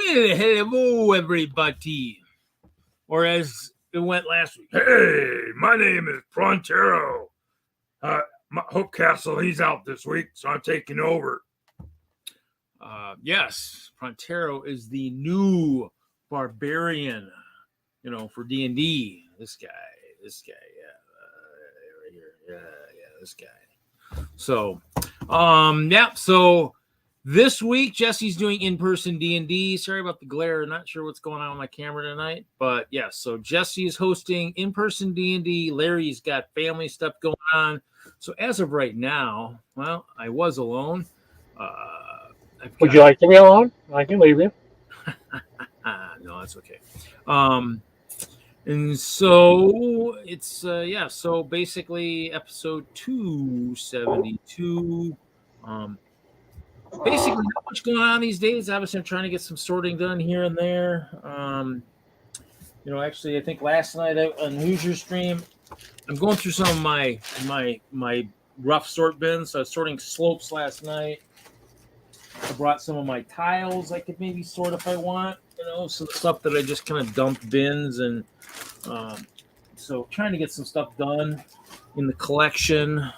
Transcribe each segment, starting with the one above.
Well, hello, everybody. Or as it went last week. Hey, my name is Prontero. Hope Castle, he's out this week, so I'm taking over. Yes, Prontero is the new barbarian, for D&D. This guy, right here. Yeah, this guy. So, so this week, Jesse's doing in-person D&D. Sorry about the glare. Not sure what's going on with my camera tonight. But, yeah, so Jesse is hosting in-person D&D. Larry's got family stuff going on. So as of right now, well, I was alone. Would you like to be alone? I can leave you. No, that's okay. And so it's, so basically episode 272. Basically, not much going on these days. Obviously, I'm trying to get some sorting done here and there. Actually, I think last night on Who's Your Stream, I'm going through some of my rough sort bins. So I was sorting slopes last night. I brought some of my tiles I could maybe sort if I want, some stuff that I just kind of dumped bins. And so trying to get some stuff done in the collection.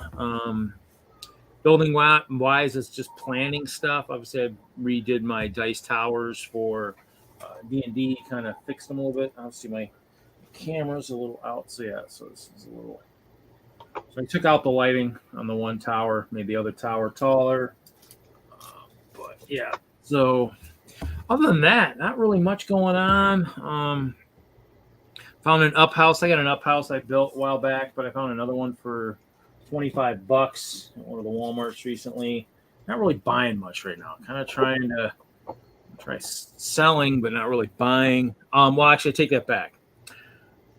Building wise, it's just planning stuff. Obviously, I redid my dice towers for D&D, kind of fixed them a little bit. Obviously, my camera's a little out, so this is a little. So I took out the lighting on the one tower, made the other tower taller. But yeah, so other than that, not really much going on. Found an up house. I got an up house I built a while back, but I found another one for $25 at one of the Walmarts recently. Not really buying much right now. Kind of trying to selling, but not really buying. Well, actually, I take that back.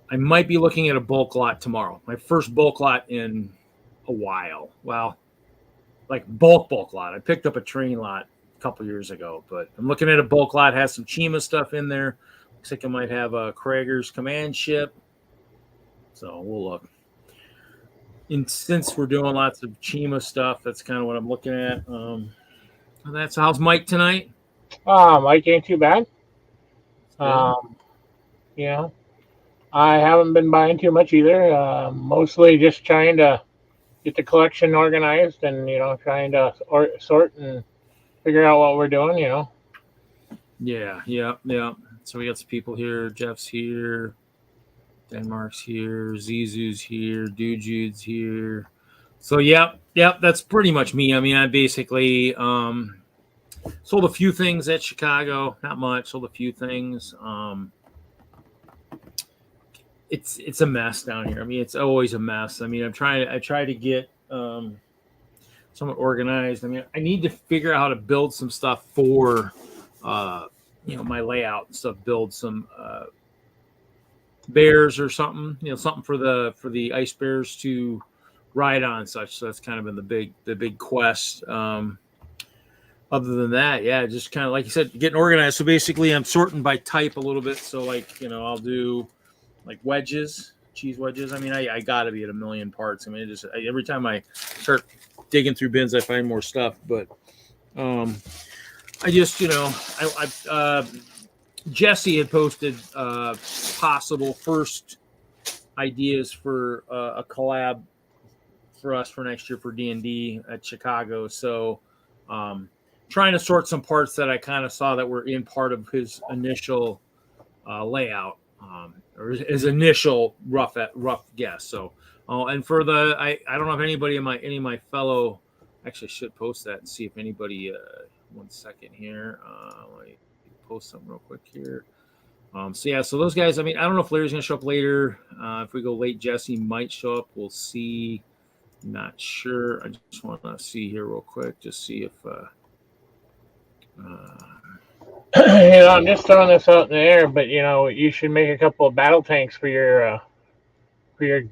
I might be looking at a bulk lot tomorrow. My first bulk lot in a while. Well, like bulk lot. I picked up a train lot a couple years ago, but I'm looking at a bulk lot. Has some Chima stuff in there. Looks like I might have a Krager's command ship. So we'll look. And since we're doing lots of Chima stuff, that's kind of what I'm looking at. How's Mike tonight? Mike ain't too bad. I haven't been buying too much either. Mostly just trying to get the collection organized and, trying to sort and figure out what we're doing, Yeah. So we got some people here. Jeff's here. Denmark's here. Zizu's here. Dujude's here. So, yep. That's pretty much me. I mean, I basically sold a few things at Chicago. Not much. Sold a few things. It's a mess down here. I mean, it's always a mess. I mean, I try to get somewhat organized. I mean, I need to figure out how to build some stuff for my layout and stuff. Build some bears or something. Something for the ice bears to ride on and such. So that's kind of been the big quest. Other than that, yeah, just kind of like you said, getting organized. So basically, I'm sorting by type a little bit. So I'll do like wedges, cheese wedges. I mean, I got to be at 1 million parts. I mean, every time I start digging through bins, I find more stuff. But I just, Jesse had posted possible first ideas for a collab for us for next year for D&D at Chicago. So trying to sort some parts that I kind of saw that were in part of his initial layout. Or his initial rough guess. So, and for I don't know if anybody any of my fellow, actually I should post that and see if anybody. 1 second here. Let me post something real quick here. So those guys. I mean, I don't know if Larry's gonna show up later. If we go late, Jesse might show up. We'll see. Not sure. I just want to see here real quick. Just see if. I'm just throwing this out in the air, but you should make a couple of battle tanks for your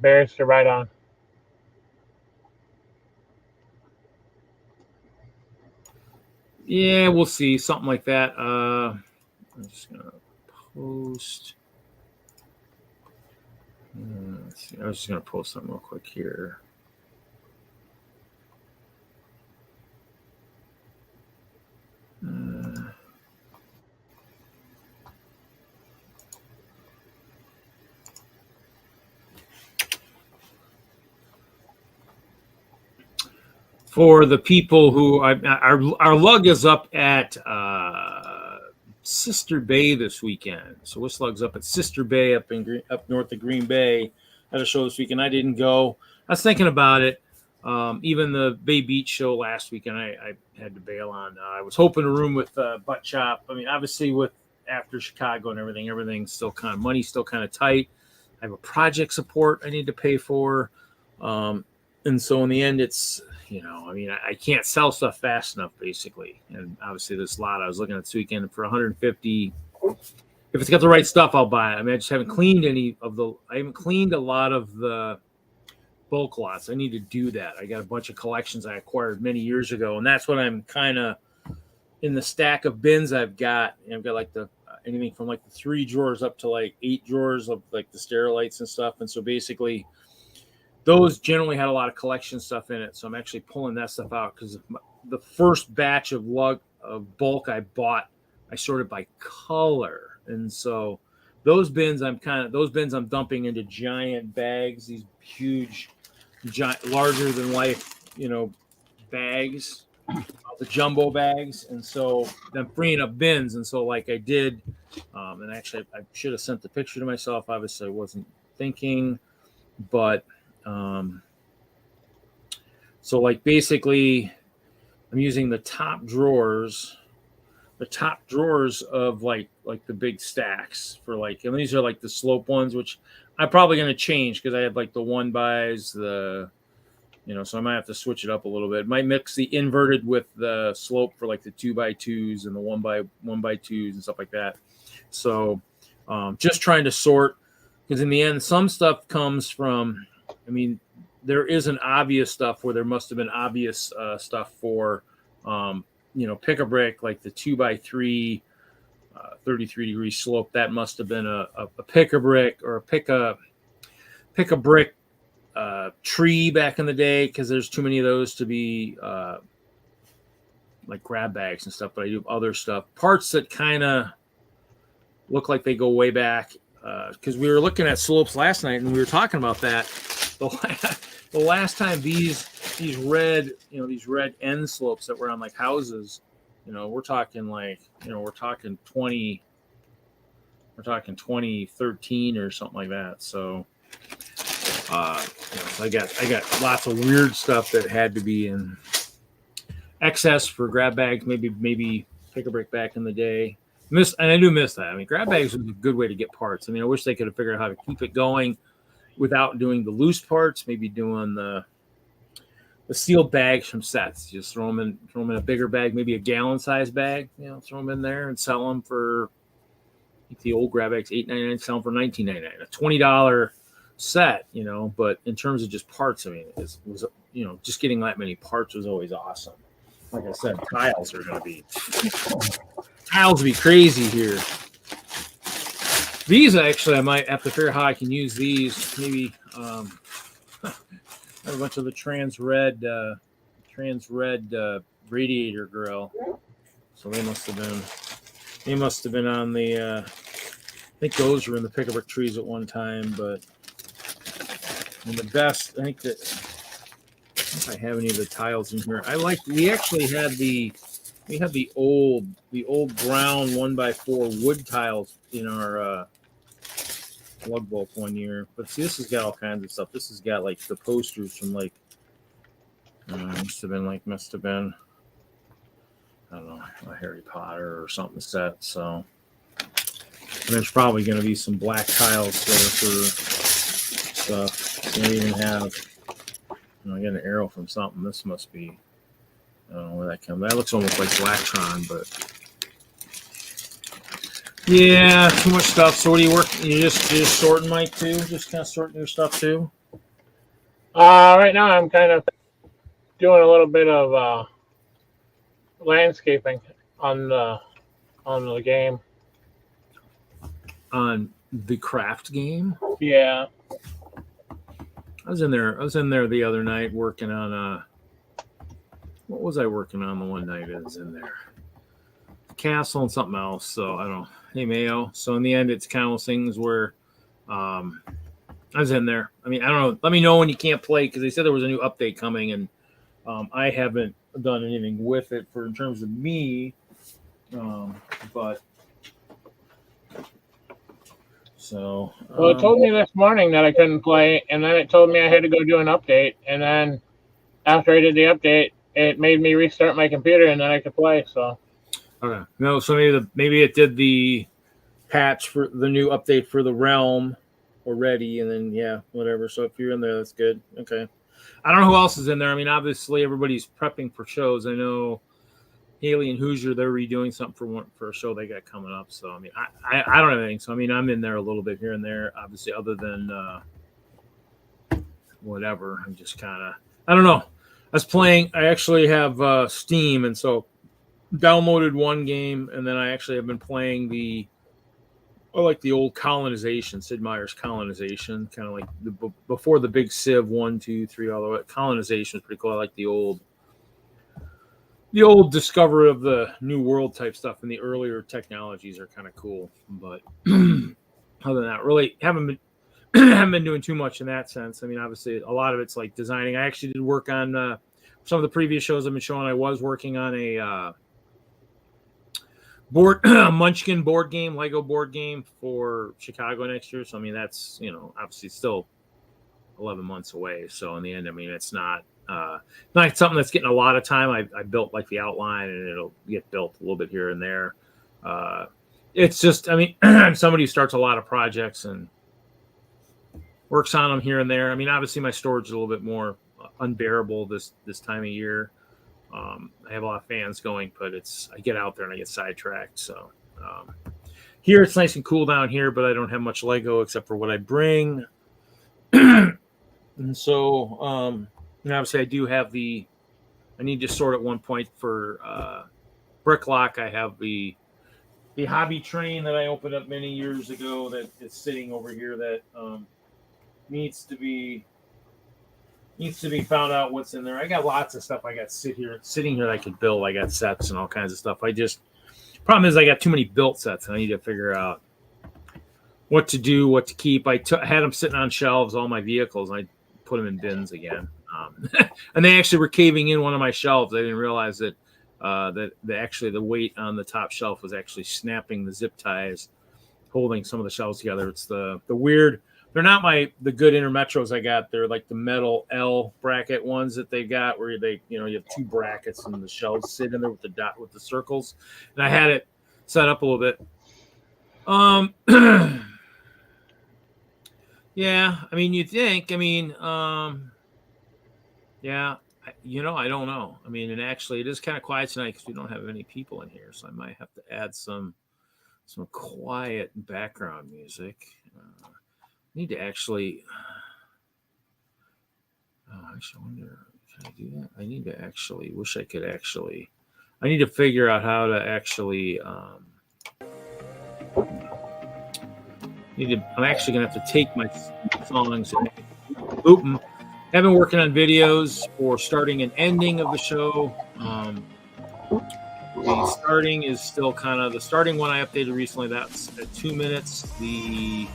bears to ride on. Yeah, we'll see something like that. I'm just gonna post. Let's see. I was just gonna post something real quick here. for the people who our lug is up at Sister Bay this weekend. So WISLUG's up at Sister Bay up north of Green Bay at a show this weekend. I didn't go. I was thinking about it. Even the Bay Beach show last weekend, I had to bail on. I was hoping to room with Butt Chop. I mean, obviously with after Chicago and everything's still money's still kind of tight. I have a project support I need to pay for. And so in the end, it's, I can't sell stuff fast enough, basically. And obviously this lot I was looking at this weekend for 150. If it's got the right stuff, I'll buy it. I mean, I just haven't cleaned I haven't cleaned a lot of the bulk lots. I need to do that. I got a bunch of collections I acquired many years ago. And that's what I'm kind of in the stack of bins I've got. I've got like anything from like the 3 drawers up to like 8 drawers of like the Sterilites and stuff. And so basically, those generally had a lot of collection stuff in it. So I'm actually pulling that stuff out because the first batch of bulk I bought, I sorted by color. And so those bins I'm dumping into giant bags, these huge, larger than life, bags, the jumbo bags. And so I'm freeing up bins. And so like I did, and actually I should have sent the picture to myself. Obviously I wasn't thinking, but so like basically I'm using the top drawers of like the big stacks for like, and these are like the slope ones, which I'm probably going to change because I have like the 1x, so I might have to switch it up a little bit. Might mix the inverted with the slope for like the 2x2s and the 1x2s and stuff like that. So just trying to sort, because in the end, some stuff comes from, there isn't obvious stuff where there must have been obvious stuff for, pick a brick, like the 2x3, 33-degree slope. That must have been a pick a brick or a pick a brick tree back in the day, because there's too many of those to be like grab bags and stuff. But I do other stuff, parts that kind of look like they go way back. Because we were looking at slopes last night and we were talking about that. The last time these red end slopes that were on like houses, we're talking 2013 or something like that. So I got lots of weird stuff that had to be in excess for grab bags, maybe pick a brick back in the day. And I do miss that. Grab bags was a good way to get parts. I wish they could have figured out how to keep it going without doing the loose parts, maybe doing the sealed bags from sets. Just throw them in a bigger bag, maybe a gallon size bag, throw them in there and sell them for, I think the old grab bags, $8.99, sell them for $19.99, a $20 set, but in terms of just parts, just getting that many parts was always awesome. Like I said, tiles will be crazy here. These actually, I might have to figure out how I can use these. Maybe I have a bunch of the trans red radiator grill. So they must have been on the. I think those were in the pick-a-brick trees at one time, but the best. I don't know if I have any of the tiles in here. We actually had the old brown 1x4 wood tiles in our lug bulk one year. But see, this has got all kinds of stuff. This has got like the posters from like must have been I don't know, a Harry Potter or something set. So there's probably going to be some black tiles there for stuff. So I even have. I got an arrow from something. This must be. I don't know where that comes. That looks almost like Blacktron, but yeah, too much stuff. So what do you work? You just sorting, Mike, too? Just kind of sorting your stuff too. Right now I'm kind of doing a little bit of landscaping on the game. On the craft game? Yeah. I was in there the other night working on what was I working on the one night I was in there? Castle and something else. So I don't know. Hey Mayo. So in the end it's kind of those things where I was in there. I don't know. Let me know when you can't play, because they said there was a new update coming, and I haven't done anything with it in terms of me, but so. Well, it told me this morning that I couldn't play, and then it told me I had to go do an update, and then after I did the update, it made me restart my computer, and then I could play. So. Okay. No, so maybe it did the patch for the new update for the realm already, and then yeah, whatever. So if you're in there, that's good. Okay. I don't know who else is in there. I mean, obviously everybody's prepping for shows. I know Haley and Hoosier, they're redoing something for a show they got coming up. So I mean, I don't have anything. So I mean, I'm in there a little bit here and there. Obviously, other than whatever, I'm just kind of, I don't know. I was playing. I actually have Steam, and so downloaded one game, and then I actually have been playing the old Colonization, Sid Meier's Colonization, kind of like before the big Civ 1, 2, 3, all the way. Colonization is pretty cool. I like the old discovery of the new world type stuff, and the earlier technologies are kind of cool. But other than that, really haven't been doing too much in that sense. I mean, obviously a lot of it's like designing. I actually did work on some of the previous shows I've been showing. I was working on a Munchkin board game, Lego board game for Chicago next year. So I mean, that's, obviously still 11 months away. So in the end, I mean, it's not something that's getting a lot of time. I built like the outline, and it'll get built a little bit here and there. It's just, I mean, somebody who starts a lot of projects and works on them here and there. I mean, obviously my storage is a little bit more unbearable this time of year. I have a lot of fans going, but I get out there and I get sidetracked. So here it's nice and cool down here, but I don't have much Lego except for what I bring. And so, obviously I do have I need to sort at one point for Bricklock. I have the hobby train that I opened up many years ago that is sitting over here that needs to be found out what's in there. I got lots of stuff I got sitting here that I could build. I got sets and all kinds of stuff. Problem is I got too many built sets, and I need to figure out what to do, what to keep. I had them sitting on shelves, all my vehicles, and I put them in bins again. And they actually were caving in one of my shelves. I didn't realize that actually the weight on the top shelf was actually snapping the zip ties, holding some of the shelves together. It's the weird. They're not the good Intermetros I got. They're like the metal L bracket ones that they got, where you have two brackets and the shelves sit in there with the circles. And I had it set up a little bit. Yeah, I mean, you'd think. I mean, yeah, I don't know. I mean, and actually, it is kind of quiet tonight because we don't have any people in here, so I might have to add some quiet background music. Need to actually. I wonder, can I do that? I need to actually. Wish I could actually. I need to figure out how to actually. I'm actually gonna have to take my songs and loop them. I've been working on videos for starting and ending of the show. The starting is still kind of the starting one I updated recently. That's at 2 minutes. The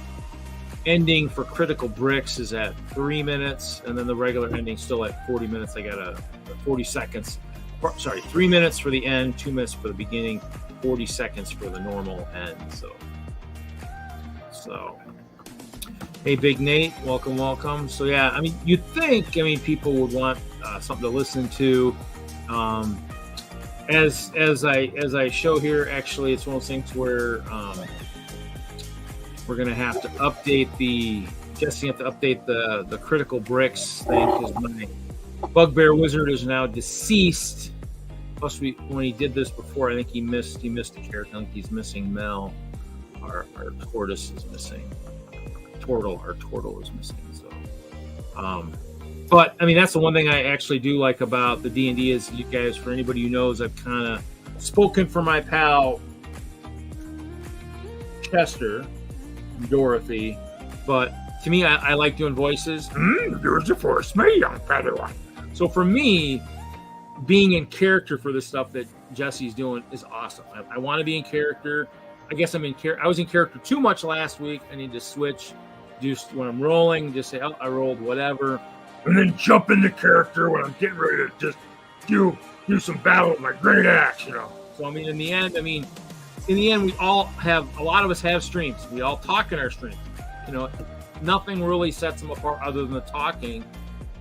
ending for Critical Bricks is at 3 minutes, and then the regular ending still at 40 minutes. I got 40 seconds. Sorry, 3 minutes for the end, 2 minutes for the beginning, 40 seconds for the normal end. So, hey, Big Nate, welcome. So yeah, I mean, you'd think, people would want something to listen to. As I show here, actually, it's one of those things where we're gonna have to update the Critical Bricks thing because my Bugbear Wizard is now deceased. Plus, when he did this before, I think he missed a character. I think he's missing Mel. Our tortoise is missing. Our turtle is missing. So, but I mean, that's the one thing I actually do like about the D&D is, you guys, for anybody who knows, I've kind of spoken for my pal Chester, Dorothy, but to me, I like doing voices. Use it for me, young Padawan. So for me, being in character for the stuff that Jesse's doing is awesome. I want to be in character. I guess I was in character too much last week. I need to switch. Just when I'm rolling, just say, oh, I rolled whatever. and then jump into character when I'm getting ready to just do some battle with my great axe, you know. So I mean, in the end, we all have, a lot of us have streams. We all talk in our streams. You know, nothing really sets them apart other than the talking.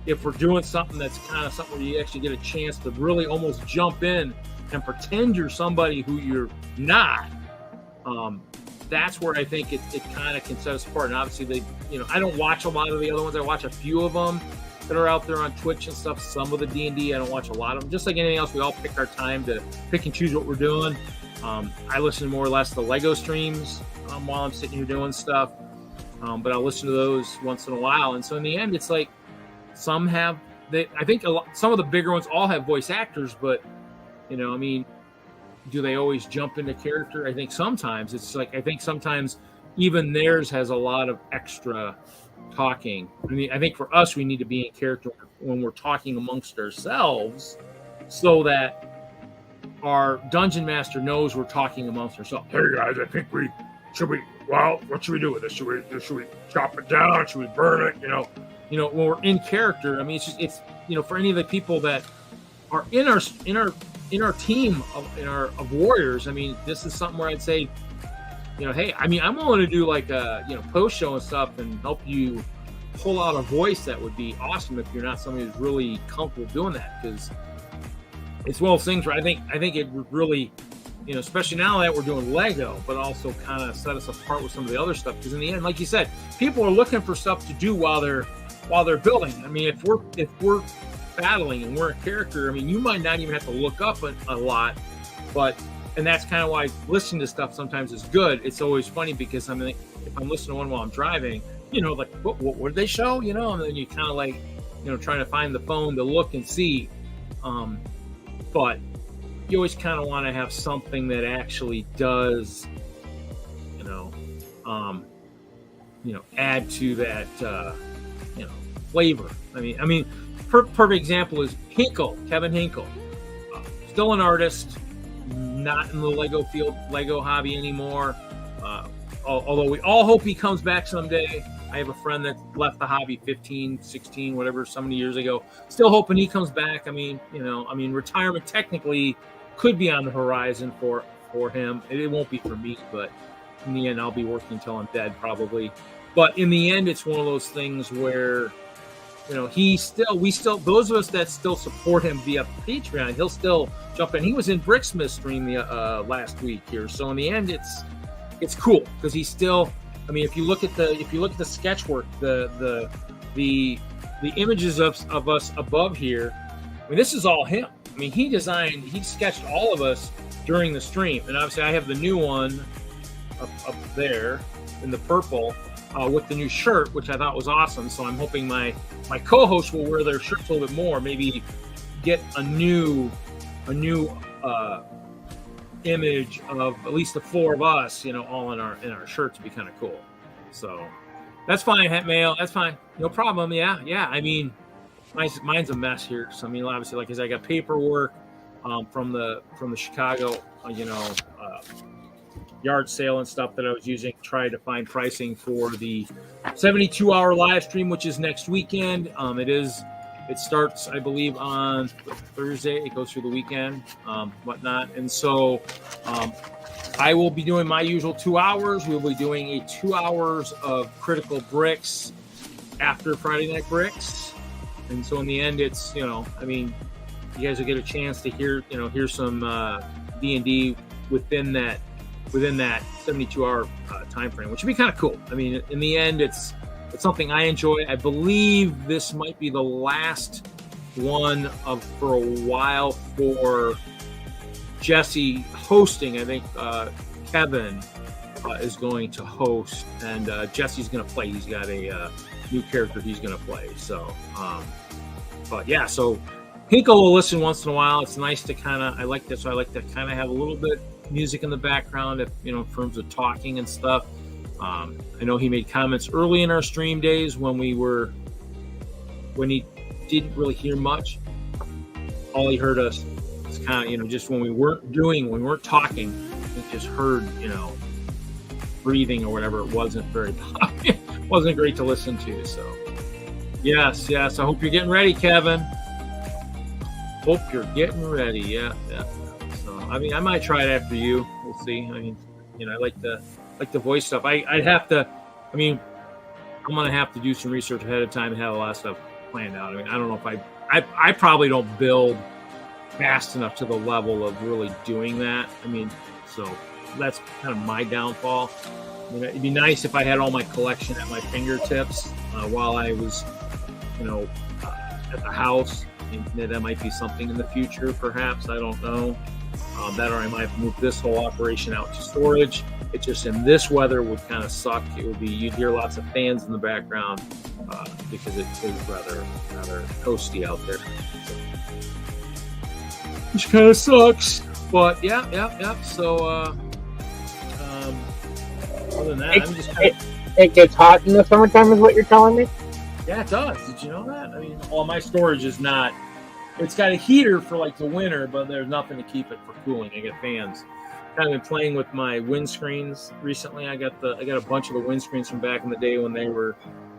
If we're doing something that's kind of something where you actually get a chance to really almost jump in and pretend you're somebody who you're not, that's where I think it kind of can set us apart. And obviously, I don't watch a lot of the other ones. I watch a few of them that are out there on Twitch and stuff. Some of the D&D, I don't watch a lot of them. Just like anything else, we all pick our time to pick and choose what we're doing. I listen to more or less the Lego streams while I'm sitting here doing stuff, but I'll listen to those once in a while. And so in the end, it's like some have, I think some of the bigger ones all have voice actors, but do they always jump into character? I think sometimes it's like, I think sometimes even theirs has a lot of extra talking. I think for us, we need to be in character when we're talking amongst ourselves so that our dungeon master knows we're talking amongst ourselves. Hey guys, I think what should we do with this? Should we chop it down? Should we burn it? When we're in character, it's for any of the people that are in our team of warriors, this is something where I'd say, hey, I'm willing to do like post show and stuff and help you pull out a voice. That would be awesome if you're not somebody who's really comfortable doing that, because it's one of those things where I think it would really, especially now that we're doing Lego, but also kind of set us apart with some of the other stuff. Because in the end, like you said, people are looking for stuff to do while they're building. If we're battling and we're a character, you might not even have to look up a lot, and that's kind of why listening to stuff sometimes is good. It's always funny because if I'm listening to one while I'm driving, like what did they show, and then you kind of like, trying to find the phone to look and see, but you always kind of want to have something that actually does, add to that, flavor. Perfect example is Kevin Hinkle, still an artist, not in the Lego hobby anymore. Although we all hope he comes back someday. I have a friend that left the hobby 15, 16, whatever, so many years ago. Still hoping he comes back. Retirement technically could be on the horizon for him. It won't be for me, but in the end, I'll be working until I'm dead probably. But in the end, it's one of those things where, we still, those of us that still support him via Patreon, he'll still jump in. He was in Bricksmith stream last week here. So in the end, it's cool because he's still, if you look at the sketch work, the images of us above here, this is all him. He sketched all of us during the stream. And obviously I have the new one up there in the purple, with the new shirt, which I thought was awesome. So I'm hoping my co-hosts will wear their shirts a little bit more, maybe get a new image of at least the four of us, all in our shirts would be kind of cool. So that's fine, Het Mail. That's fine. No problem. Yeah. Mine's a mess here. So obviously, like I got paperwork from the Chicago, yard sale and stuff that I was using to try to find pricing for the 72-hour live stream, which is next weekend. It starts, I believe, on Thursday. It goes through the weekend, whatnot. And so I will be doing my usual 2 hours. We'll be doing 2 hours of Critical Bricks after Friday Night Bricks. And so in the end, it's, you guys will get a chance to hear some D&D within that 72-hour time frame, which would be kind of cool. In the end, it's something I enjoy. I believe this might be the last one for a while for Jesse hosting. I think Kevin is going to host, and Jesse's going to play. He's got a new character he's going to play. So, but yeah, so Hinkle will listen once in a while. It's nice to I like this. So I like to kind of have a little bit music in the background, in terms of talking and stuff. I know he made comments early in our stream days when he didn't really hear much. All he heard us is kind of, just when we weren't talking, he just heard, breathing or whatever. It wasn't very, wasn't great to listen to. So, Yes. I hope you're getting ready, Kevin. Hope you're getting ready. Yeah. So, I mean, I might try it after you. We'll see. I mean, I like the voice stuff. I'd have to. I mean, I'm gonna have to do some research ahead of time and have a lot of stuff planned out. I mean, I don't know if I probably don't build fast enough to the level of really doing that. I mean, so that's kind of my downfall. I mean, it'd be nice if I had all my collection at my fingertips while I was, at the house. That might be something in the future, perhaps. I don't know. That or I might move this whole operation out to storage. It just in this weather would kind of suck. It would be you'd hear lots of fans in the background because it is rather toasty out there, which kind of sucks. But yeah. So other than that, I'm just kind of. It gets hot in the summertime, is what you're telling me? Yeah, it does. Did you know that? I mean, all my storage is not. It's got a heater for like the winter, but there's nothing to keep it for cooling. I get fans. Kind of been playing with my windscreens recently. I got a bunch of the windscreens from back in the day when they were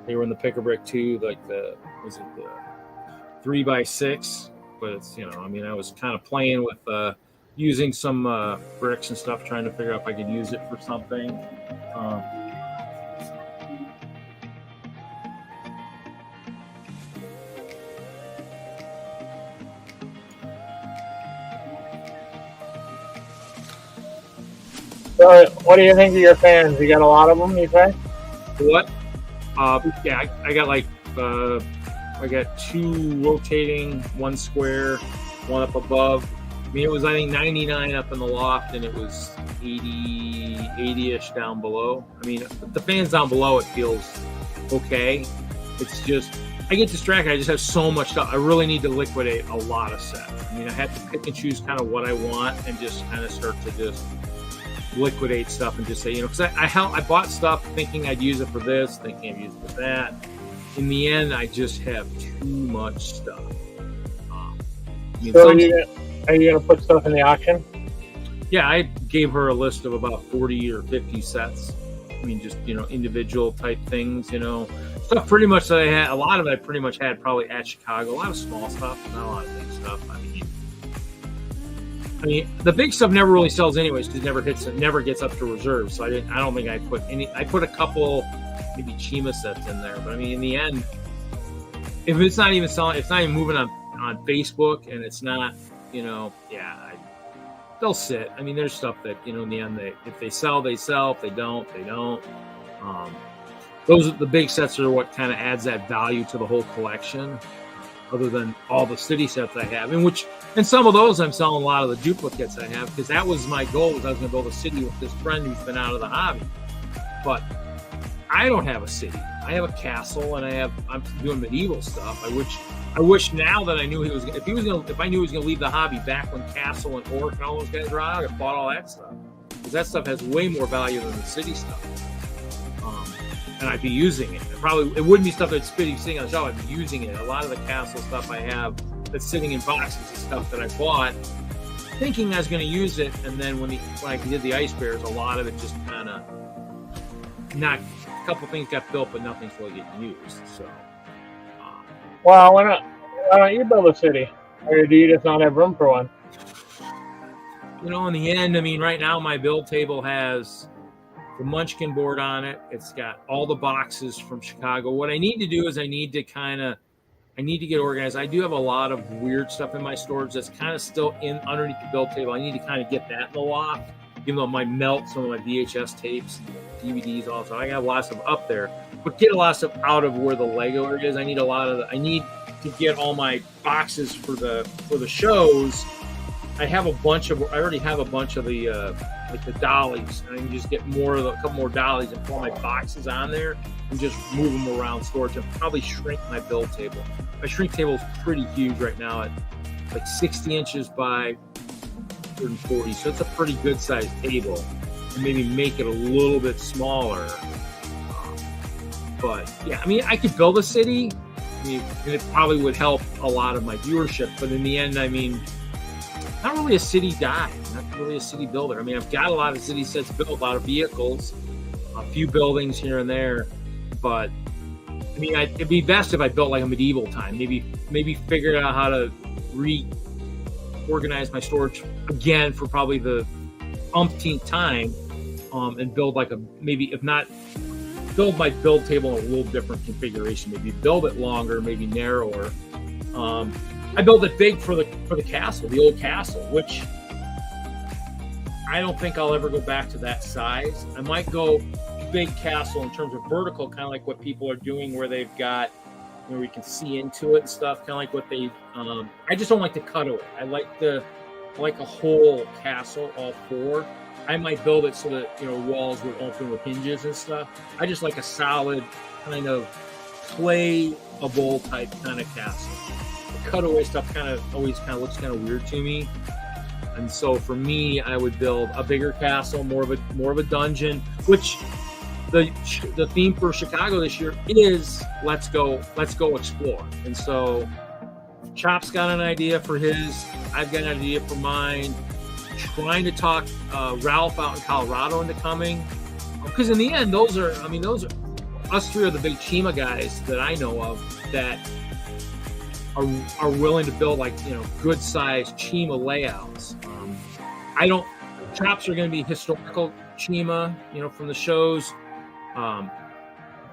in the pick a brick too, like the 3x6. But it's I mean, I was kind of playing with using some bricks and stuff, trying to figure out if I could use it for something. So, what do you think of your fans? You got a lot of them, you say? What? Yeah, I got like I got 2 rotating, 1 square, 1 up above. I mean, it was I think 99 up in the loft, and it was 80-ish down below. I mean, the fans down below, it feels okay. It's just I get distracted. I just have so much stuff. I really need to liquidate a lot of set. I mean, I have to pick and choose kind of what I want and just kind of start to just liquidate stuff and just say, because I bought stuff thinking I'd use it for this, thinking I'd use it for that. In the end, I just have too much stuff. So are you going to put stuff in the auction? Yeah, I gave her a list of about 40 or 50 sets. I mean, just, individual type things, stuff pretty much that I had. A lot of it I pretty much had probably at Chicago. A lot of small stuff, not a lot of big stuff. I mean, the big stuff never really sells anyways because it never gets up to reserve. So I don't think I put any. I put a couple, maybe Chima sets in there. But I mean, in the end, if it's not even selling, it's not even moving on Facebook, and it's not, they'll sit. I mean, there's stuff that in the end, if they sell, they sell. If they don't, they don't. Those are the big sets are what kind of adds that value to the whole collection. Other than all the city sets I have, and some of those I'm selling a lot of the duplicates I have because that was my goal. Was I was going to build a city with this friend who's been out of the hobby, but I don't have a city. I have a castle, and I'm doing medieval stuff. I wish now that I knew if I knew he was going to leave the hobby back when Castle and Orc and all those guys were out, I'd have bought all that stuff because that stuff has way more value than the city stuff. And I'd be using it. It wouldn't be stuff that's sitting on the shelf. I'd be using it. A lot of the castle stuff I have that's sitting in boxes is stuff that I bought thinking I was going to use it, and then when I did the ice bears, a lot of it just kind of a couple things got built, but nothing's really getting used. So, well, why don't you build a city, or do you just not have room for one? In the end, I mean, right now my build table has the Munchkin board on it. It's got all the boxes from Chicago. What I need to do is I need to get organized. I do have a lot of weird stuff in my storage that's kind of still underneath the build table. I need to kind of get that in the loft, even though it might melt some of my VHS tapes, DVDs, also. I got a lot of stuff up there, but get a lot of stuff out of where the Lego area is. I need to get all my boxes for the shows. I already have a bunch of the like the dollies, and I can just get a couple more dollies and put all my boxes on there and just move them around storage and probably shrink my build table. My shrink table is pretty huge right now at like 60 inches by 140, so it's a pretty good sized table, and maybe make it a little bit smaller. But yeah, I mean, I could build a city. I mean, and it probably would help a lot of my viewership, but in the end, I mean, not really a city guy, not really a city builder. I mean, I've got a lot of city sets built, a lot of vehicles, a few buildings here and there, but mean, it'd be best if I built like a medieval time. Maybe figure out how to reorganize my storage again for probably the umpteenth time, and build like maybe if not build my build table in a little different configuration. Maybe build it longer, maybe narrower. I built it big for the castle, the old castle, which I don't think I'll ever go back to that size. I might go big castle in terms of vertical, kind of like what people are doing, where they've got where we can see into it and stuff, kind of like what they. I just don't like the cutaway. I like a whole castle, all four. I might build it so that walls would open with hinges and stuff. I just like a solid kind of playable type kind of castle. The cutaway stuff always looks kind of weird to me. And so for me, I would build a bigger castle, more of a dungeon, which the theme for Chicago this year is let's go explore. And so Chop's got an idea for his, I've got an idea for mine. Trying to talk Ralph out in Colorado into coming, because in the end, those are us three are the big Chima guys that I know of that are willing to build good sized Chima layouts. Chops are going to be historical Chima, from the shows.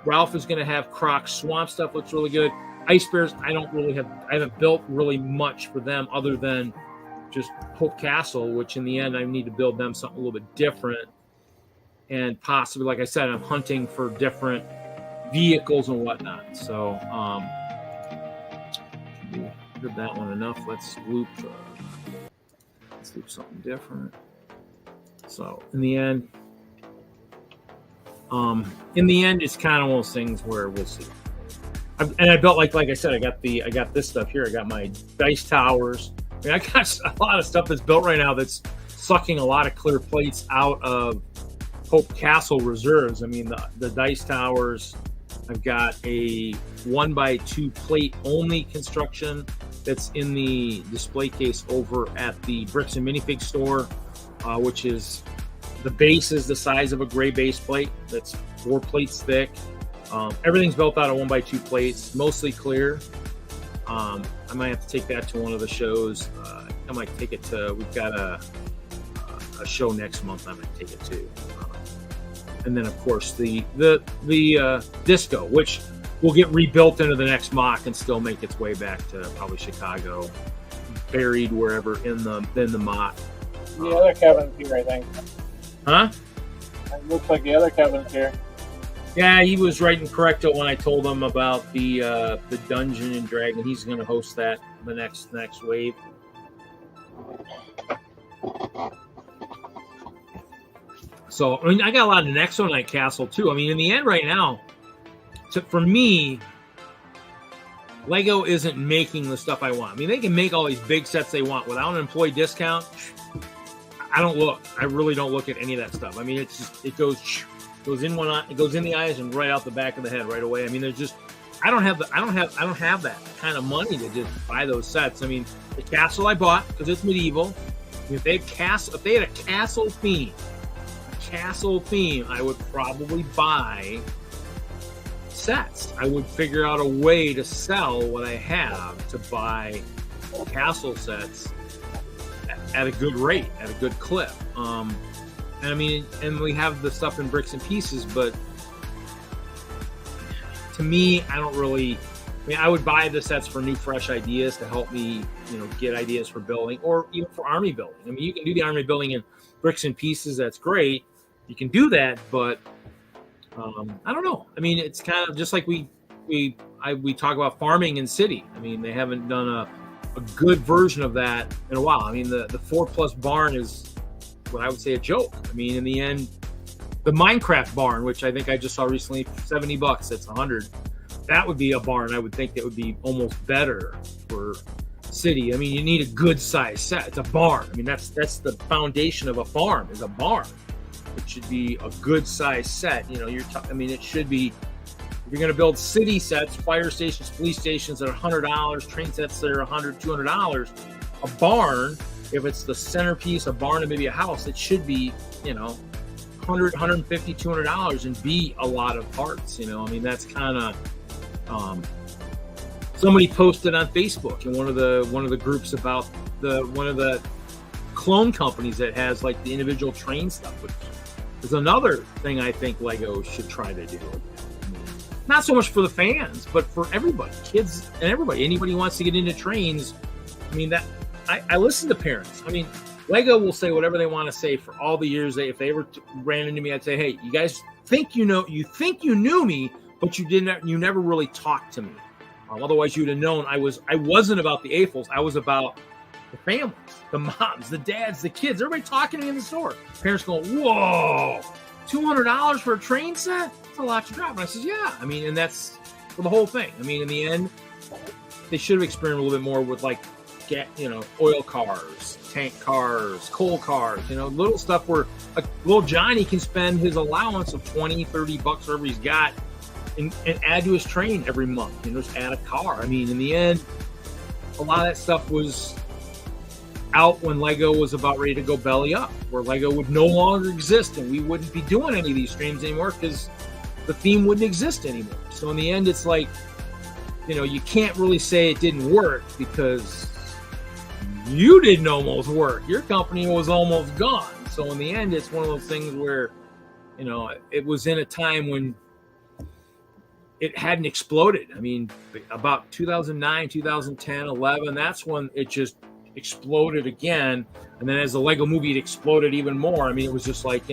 Ralph is going to have Croc Swamp stuff, looks really good. Ice Bears, I haven't built really much for them other than just Hope Castle, which in the end I need to build them something a little bit different, and possibly, like I said, I'm hunting for different vehicles and whatnot. So did that one enough. Let's loop something different. So in the end, it's kind of one of those things where we'll see. I built like I said, I got this stuff here. I got my dice towers. I mean, I got a lot of stuff that's built right now that's sucking a lot of clear plates out of Hope Castle reserves. I mean, the dice towers, I've got a 1x2 plate only construction that's in the display case over at the Bricks and Minifig store, which is the base is the size of a gray base plate that's 4 plates thick. Everything's built out of 1x2 plates, mostly clear. I might have to take that to one of the shows. I might take it to, we've got a show next month I might take it to. And then of course the disco, which will get rebuilt into the next mock and still make its way back to probably Chicago, buried wherever in the mock. The other Kevin's here, I think. Huh? It looks like the other Kevin's here. Yeah, he was right and correcto when I told him about the Dungeon and Dragon. He's going to host that the next wave. So I mean, I got a lot of Nexonite Castle too. I mean, in the end, right now, for me, Lego isn't making the stuff I want. I mean, they can make all these big sets they want without an employee discount. I don't look. I really don't look at any of that stuff. I mean, it's just it goes in one eye, it goes in the eyes and right out the back of the head right away. I mean, there's just I don't have that kind of money to just buy those sets. I mean, the castle I bought because it's medieval. If they had a castle theme, I would probably buy sets. I would figure out a way to sell what I have to buy castle sets at a good rate, at a good clip. And I mean, and we have the stuff in bricks and pieces, but to me, I mean, I would buy the sets for new, fresh ideas to help me, get ideas for building or even for army building. I mean, you can do the army building in bricks and pieces. That's great. You can do that, but I don't know. I mean, it's kind of just like we talk about farming in city. I mean, they haven't done a good version of that in a while. I mean, the 4+ barn is what I would say a joke. I mean, in the end, the Minecraft barn, which I think I just saw recently, $70, it's 100. That would be a barn. I would think that would be almost better for city. I mean, you need a good size set. It's a barn. I mean, that's the foundation of a farm is a barn. It should be a good size set. I mean, it should be. If you're going to build city sets, fire stations, police stations at $100, train sets that are $100, $200, a barn, if it's the centerpiece, a barn and maybe a house, it should be, $100, $150, $200 and be a lot of parts. I mean, that's kind of Somebody posted on Facebook in one of the groups about one of the clone companies that has like the individual train stuff, which is another thing I think Lego should try to do. Not so much for the fans, but for everybody, kids and everybody. Anybody who wants to get into trains. I mean, that I listen to parents. I mean, Lego will say whatever they want to say for all the years. If they ever ran into me, I'd say, "Hey, you guys think you knew me, but you never really talked to me. Otherwise, you'd have known I wasn't about the AFOLs. I was about the families, the moms, the dads, the kids, everybody talking to me in the store. Parents going, whoa, $200 for a train set? That's a lot to drop." And I says, yeah. I mean, and that's for the whole thing. I mean, in the end, they should have experimented a little bit more with like, oil cars, tank cars, coal cars, little stuff where little Johnny can spend his allowance of $20-$30, whatever he's got, and add to his train every month. Just add a car. I mean, in the end, a lot of that stuff was out when Lego was about ready to go belly up, where Lego would no longer exist and we wouldn't be doing any of these streams anymore because the theme wouldn't exist anymore. So in the end, it's like, you can't really say it didn't work because you didn't almost work. Your company was almost gone. So in the end, it's one of those things where, it was in a time when it hadn't exploded. I mean, about 2009, 2010, 11, that's when it just exploded again. And then as the Lego movie, it exploded even more. I mean, it was just like,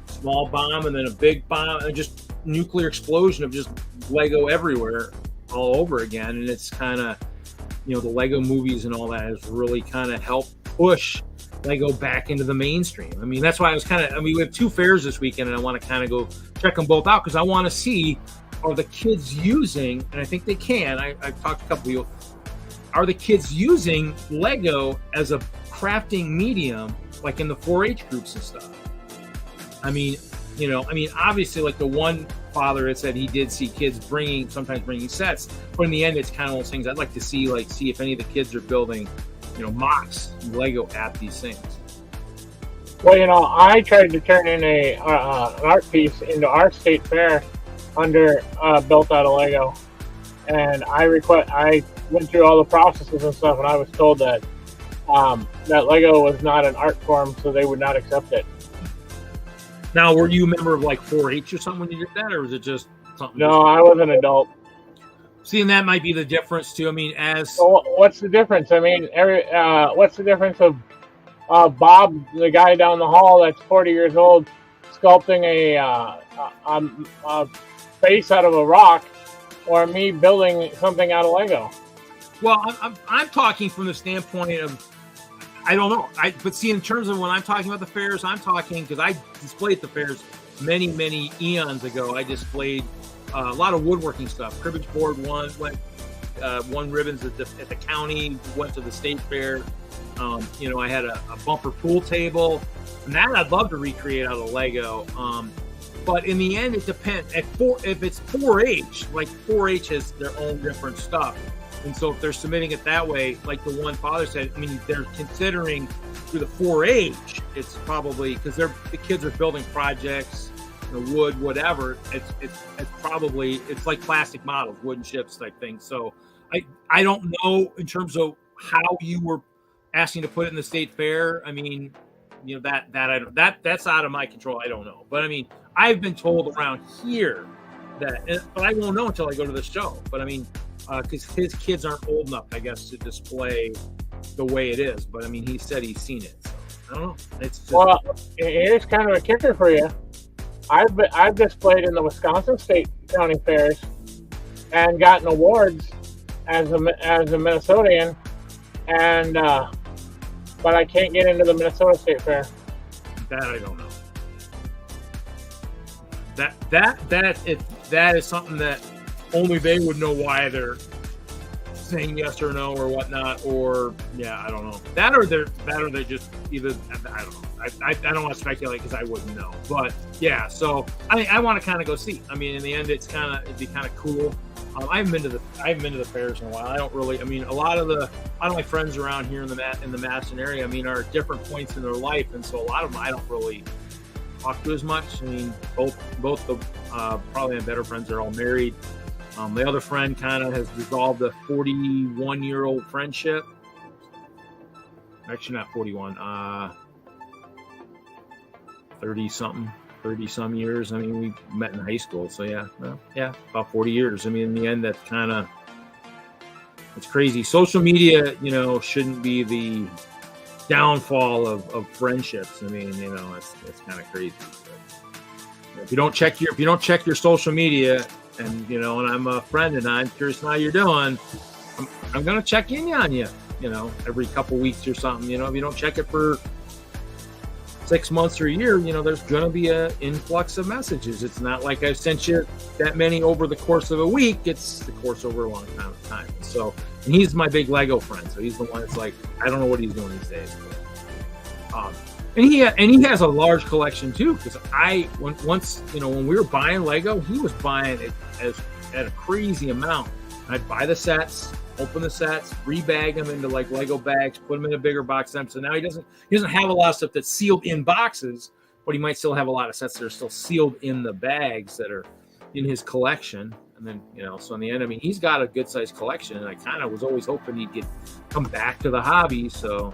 small bomb and then a big bomb and just nuclear explosion of just Lego everywhere all over again. And it's kind of, the Lego movies and all that has really kind of helped push Lego back into the mainstream. I mean, that's why we have 2 fairs this weekend and I want to kind of go check them both out because I want to see, are the kids using, and I think they can, I've talked to a couple of you, are the kids using Lego as a crafting medium, like in the 4-H groups and stuff? I mean, obviously, like the one father had said he did see kids sometimes bringing sets, but in the end, it's kind of those things I'd like to see if any of the kids are building, MOCs, Lego at these things. Well, I tried to turn in an art piece into our state fair built out of Lego, and I went through all the processes and stuff, and I was told that that Lego was not an art form, so they would not accept it. Now, were you a member of like 4-H or something when you did that, or was it just something? No, I was an adult. See, and that might be the difference too. I mean, so what's the difference? I mean, what's the difference of Bob, the guy down the hall that's 40 years old, sculpting a face out of a rock, or me building something out of Lego? Well, I'm talking from the standpoint of, I don't know. But see, in terms of when I'm talking about the fairs, I'm talking because I displayed the fairs many, many eons ago. I displayed a lot of woodworking stuff. Cribbage board won ribbons at the county, went to the state fair. I had a bumper pool table, and that I'd love to recreate out of Lego. But in the end, it depends. If it's 4-H, like 4-H has their own different stuff. And so if they're submitting it that way, like the one father said, I mean, they're considering through the 4-H, it's probably because the kids are building projects, wood, whatever. It's like plastic models, wooden ships type thing. So I don't know in terms of how you were asking to put it in the state fair. I mean, that's out of my control. I don't know. But I mean, I've been told around here but I won't know until I go to the show. But I mean, because his kids aren't old enough, I guess, to display the way it is. But I mean, he said he's seen it. So I don't know. It's just, well, here's kind of a kicker for you. I've displayed in the Wisconsin State County Fairs and gotten awards as a Minnesotan, and but I can't get into the Minnesota State Fair. That I don't know. That is something that only they would know why they're saying yes or no or whatnot, or I don't know. That or they're just either, I don't know. I don't want to speculate because I wouldn't know. But yeah, so I want to kind of go see. I mean, in the end, it'd be kind of cool. I haven't been to the fairs in a while. I don't really. I mean, a lot of my friends around here in the Madison area, I mean, are at different points in their life, and so a lot of them I don't really talk to as much. I mean, both the probably my better friends are all married. The other friend kind of has dissolved a 41-year-old friendship. Actually, not 41. 30-some years. I mean, we met in high school. So, yeah, about 40 years. I mean, in the end, that's kind of, it's crazy. Social media, shouldn't be the downfall of friendships. I mean, it's kind of crazy. But if you don't check your social media, and I'm a friend and I'm curious how you're doing, I'm gonna check in on you, every couple weeks or something. If you don't check it for 6 months or a year, there's gonna be an influx of messages. It's not like I've sent you that many over the course of a week. It's the course over a long time. So, and he's my big Lego friend. So he's the one that's like, I don't know what he's doing these days. And he has a large collection too, because when we were buying Lego, he was buying it at a crazy amount. I'd buy the sets, open the sets, rebag them into like Lego bags, put them in a bigger box. So now he doesn't have a lot of stuff that's sealed in boxes, but he might still have a lot of sets that are still sealed in the bags that are in his collection. And then, so in the end, I mean, he's got a good sized collection, and I kind of was always hoping he'd come back to the hobby. So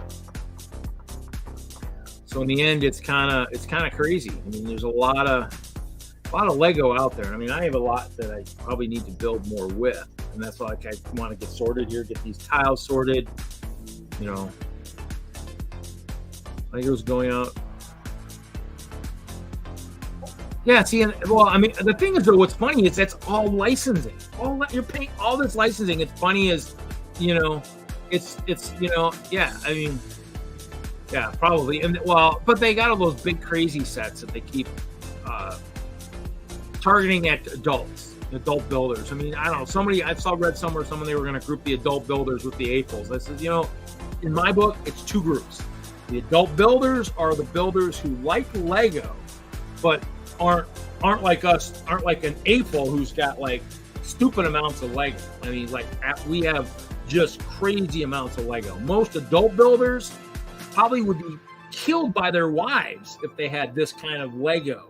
in the end, it's kind of crazy. I mean, there's a lot of Lego out there. I mean, I have a lot that I probably need to build more with, and that's why I want to get sorted here, get these tiles sorted. Lego's going out. Yeah, see, well, I mean, the thing is, though, what's funny is that's all licensing. You're paying all this licensing. It's funny as, yeah, I mean. Yeah, probably. But they got all those big crazy sets that they keep targeting at adult builders. I mean, I don't know. I read somewhere they were going to group the adult builders with the AFOLs. I said, in my book, it's two groups. The adult builders are the builders who like Lego, but aren't like us, aren't like an AFOL who's got like stupid amounts of Lego. I mean, we have just crazy amounts of Lego. Most adult builders probably would be killed by their wives if they had this kind of Lego,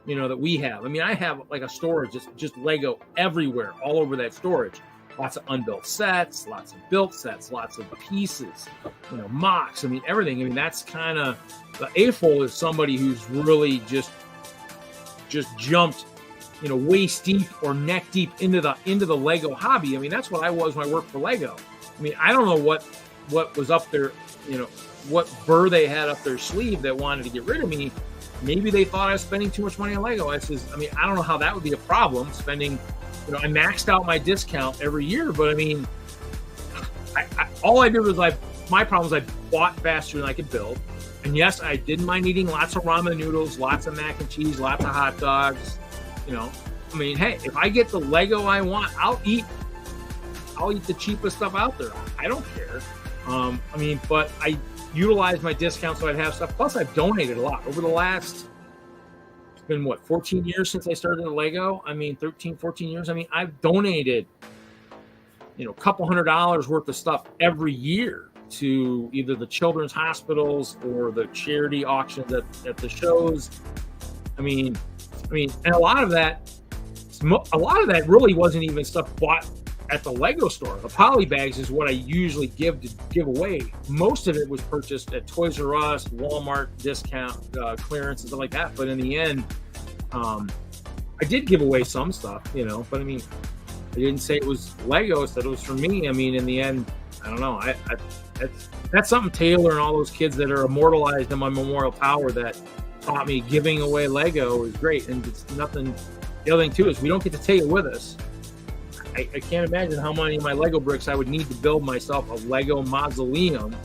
that we have. I mean, I have like a storage, just Lego everywhere, all over that storage. Lots of unbuilt sets, lots of built sets, lots of pieces, MOCs. I mean, everything. I mean, that's kind of, the AFOL is somebody who's really just jumped, waist deep or neck deep into the Lego hobby. I mean, that's what I was when I worked for Lego. I mean, I don't know what was up there, what burr they had up their sleeve that wanted to get rid of me. Maybe they thought I was spending too much money on Lego. I don't know how that would be a problem, spending, I maxed out my discount every year, but I mean, all I did was my problem was I bought faster than I could build. And yes, I didn't mind eating lots of ramen noodles, lots of mac and cheese, lots of hot dogs. I mean, hey, if I get the Lego I want, I'll eat the cheapest stuff out there. I don't care. But I utilize my discount so I'd have stuff. Plus, I've donated a lot over the last, it's been 14 years since I started Lego. I mean, 13, 14 years. I mean, I've donated, a couple $100 worth of stuff every year to either the children's hospitals or the charity auctions at the shows. I mean, and a lot of that really wasn't even stuff bought at the Lego store. The poly bags is what I usually give away. Most of it was purchased at Toys R Us, Walmart, discount, clearance, and stuff like that. But in the end, I did give away some stuff, but I mean, I didn't say it was Lego, I said it was for me. I mean, in the end, I don't know. That's something Taylor and all those kids that are immortalized in my Memorial Tower that taught me giving away Lego is great. And it's nothing. The other thing too is we don't get to take it with us. I can't imagine how many of my Lego bricks I would need to build myself a Lego mausoleum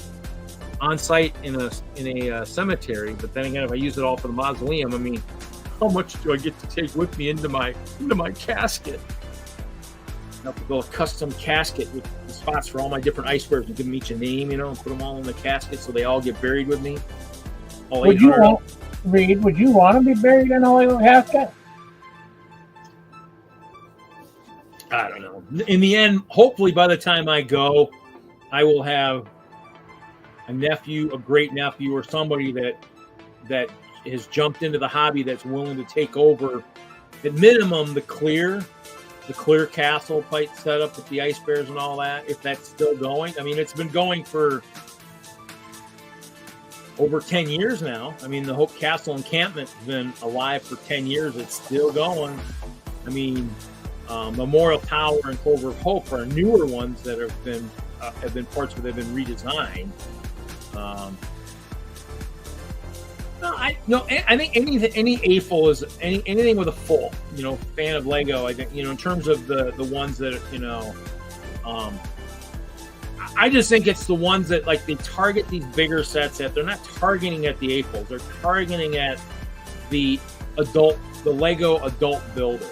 on site in a cemetery. But then again, if I use it all for the mausoleum, I mean, how much do I get to take with me into my casket? I have to build a custom casket with spots for all my different icebergs and give them each a name, and put them all in the casket so they all get buried with me. Would you want to be buried in a Lego casket? I don't know. In the end, hopefully by the time I go, I will have a nephew, a great nephew, or somebody that has jumped into the hobby that's willing to take over, at minimum, the clear clear castle fight setup with the ice bears and all that, if that's still going. I mean, it's been going for over 10 years now. I mean, the Hope Castle encampment has been alive for 10 years. It's still going. I mean, Memorial Tower and Clover of Hope are newer ones that have been parts where they've been redesigned. I think any AFOL is anything with a full, fan of Lego. I think, in terms of the ones that, I just think it's the ones that like they target these bigger sets that they're not targeting at the AFOLs. They're targeting at the Lego adult builder,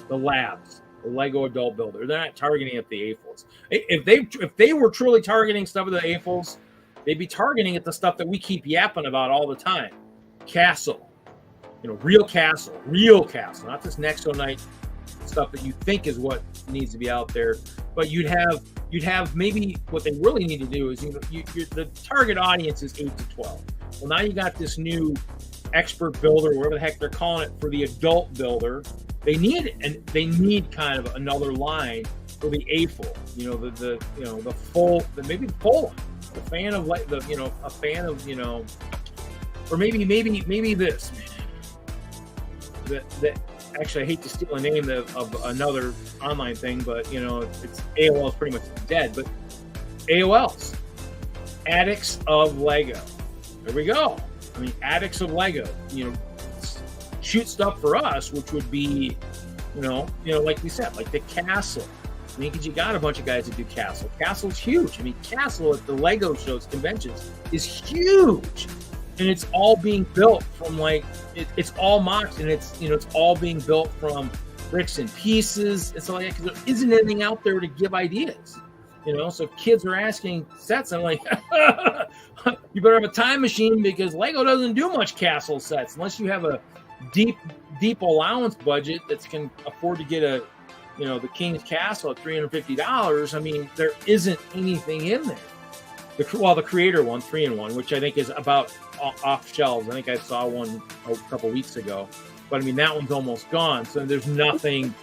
the labs, the Lego adult builder. They're not targeting at the AFOLs. If they were truly targeting stuff with the AFOLs, they'd be targeting at the stuff that we keep yapping about all the time. Castle, real castle, not this next night stuff that you think is what needs to be out there. But you'd have maybe what they really need to do is the target audience is 8 to 12. Well, now you got this new expert builder, whatever the heck they're calling it, for the adult builder. They need it, and they need kind of another line for the AFOL. The full, maybe the full one. A fan of or maybe this. That actually, I hate to steal a name of another online thing, but it's AOL is pretty much dead. But AOLs, addicts of Lego. There we go. I mean, addicts of Lego. Shoot stuff for us, which would be, like we said, like the castle. I mean, because you got a bunch of guys that do Castle. Castle's huge. I mean, Castle at the Lego shows, conventions, is huge. And it's all being built from it's all MOCs, and it's all being built from bricks and pieces. It's all like, because there isn't anything out there to give ideas. So if kids are asking sets, I'm like, you better have a time machine, because Lego doesn't do much Castle sets unless you have a deep allowance budget that can afford to get the King's Castle at $350. I mean, there isn't anything in there. The Creator one, 3-in-1, which I think is about off shelves. I think I saw one a couple weeks ago, but I mean, that one's almost gone. So there's nothing,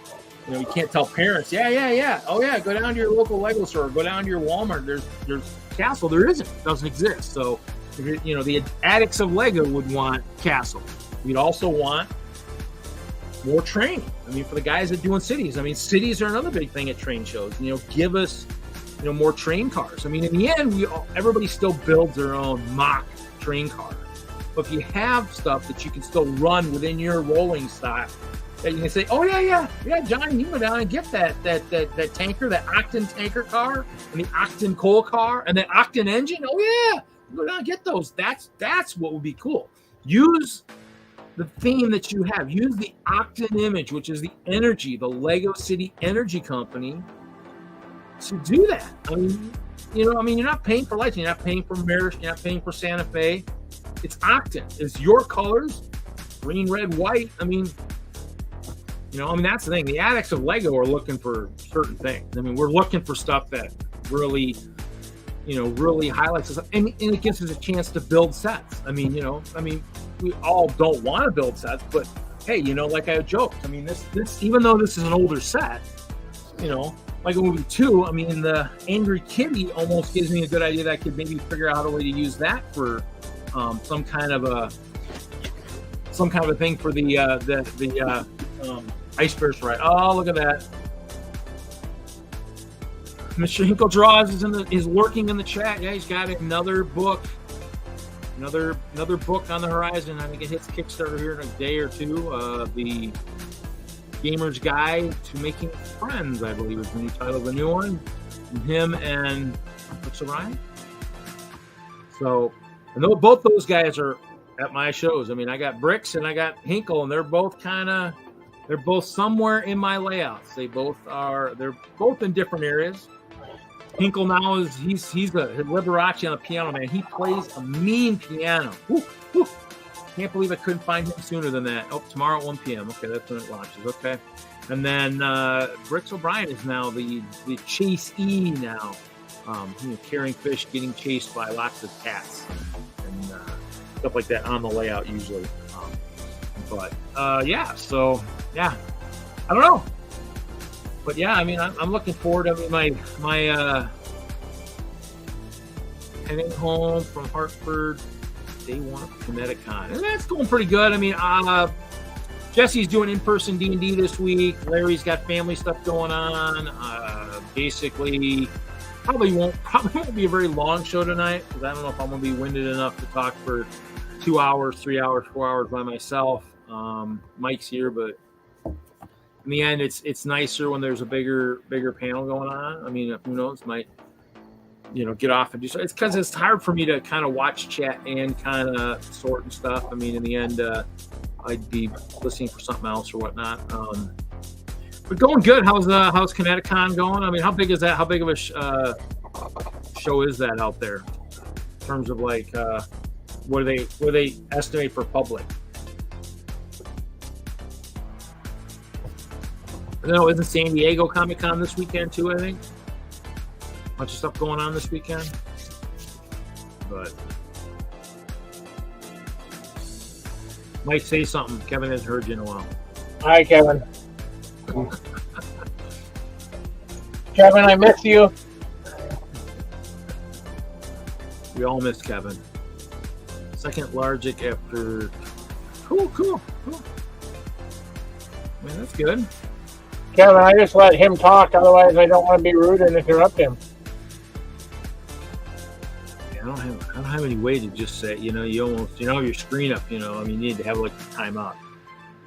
you can't tell parents, yeah. Oh yeah, go down to your local Lego store, go down to your Walmart. There's Castle. There isn't. It doesn't exist. So, the addicts of Lego would want Castle. We'd also want more training. I mean, for the guys that doing cities. I mean, cities are another big thing at train shows. Give us, more train cars. I mean, in the end, everybody still builds their own mock train car. But if you have stuff that you can still run within your rolling stock, that you can say, oh yeah, Johnny, you go down and get that tanker, that Octane tanker car, and the Octane coal car, and the Octane engine. Oh yeah, go down and get those. That's what would be cool. Use the theme that you have. Use the Octane image, which is the Lego City Energy Company, to do that. I mean, you're not paying for lights. You're not paying for mirrors. You're not paying for Santa Fe. It's Octane. It's your colors, green, red, white. I mean, that's the thing. The addicts of Lego are looking for certain things. I mean, we're looking for stuff that really, really highlights us, and it gives us a chance to build sets. I mean, we all don't want to build sets, but hey, like I joked. I mean, this even though this is an older set, like a movie 2, I mean, the Angry Kitty almost gives me a good idea that I could maybe figure out a way to use that for some kind of a thing for the ice bears ride. Oh, look at that! Mr. Hinkle Draws is lurking in the chat. Yeah, he's got another book. Another book on the horizon. I think it hits Kickstarter here in a day or two. The Gamer's Guide to Making Friends, I believe, is the new title of the new one. From him and what's Orion. So, and both those guys are at my shows. I mean, I got Bricks and I got Hinkle, and they're both somewhere in my layouts. They're both in different areas. Hinkle now he's a Liberace on the piano, man. He plays a mean piano. Woo. Can't believe I couldn't find him sooner than that. Oh, tomorrow at 1 p.m. Okay, that's when it launches. Okay. And then Bricks O'Brien is now the chasee now. Carrying fish, getting chased by lots of cats and stuff like that on the layout usually. So I don't know. But yeah, I mean, I'm looking forward. I mean, my heading home from Hartford, day one of Kineticon, and that's going pretty good. I mean, Jesse's doing in-person D&D this week. Larry's got family stuff going on. Basically, probably won't be a very long show tonight because I don't know if I'm going to be winded enough to talk for 2 hours, 3 hours, 4 hours by myself. Mike's here, but in the end, it's nicer when there's a bigger panel going on. I mean, who knows? Might get off and do so. It's because it's hard for me to kind of watch chat and kind of sort and stuff. I mean, in the end, I'd be listening for something else or whatnot. But going good. How's Kineticon going? I mean, how big is that? How big of a show is that out there in terms of like what do they estimate for public? I don't know. Isn't San Diego Comic-Con this weekend too? I think bunch of stuff going on this weekend, but might say something. Kevin hasn't heard you in a while. Hi, Kevin. Kevin, I miss you. We all miss Kevin. Second largest after. Cool. I mean, that's good. Kevin, I just let him talk. Otherwise, I don't want to be rude and interrupt him. I don't have any way to just say, you almost, have your screen up, I mean, you need to have like a timeout.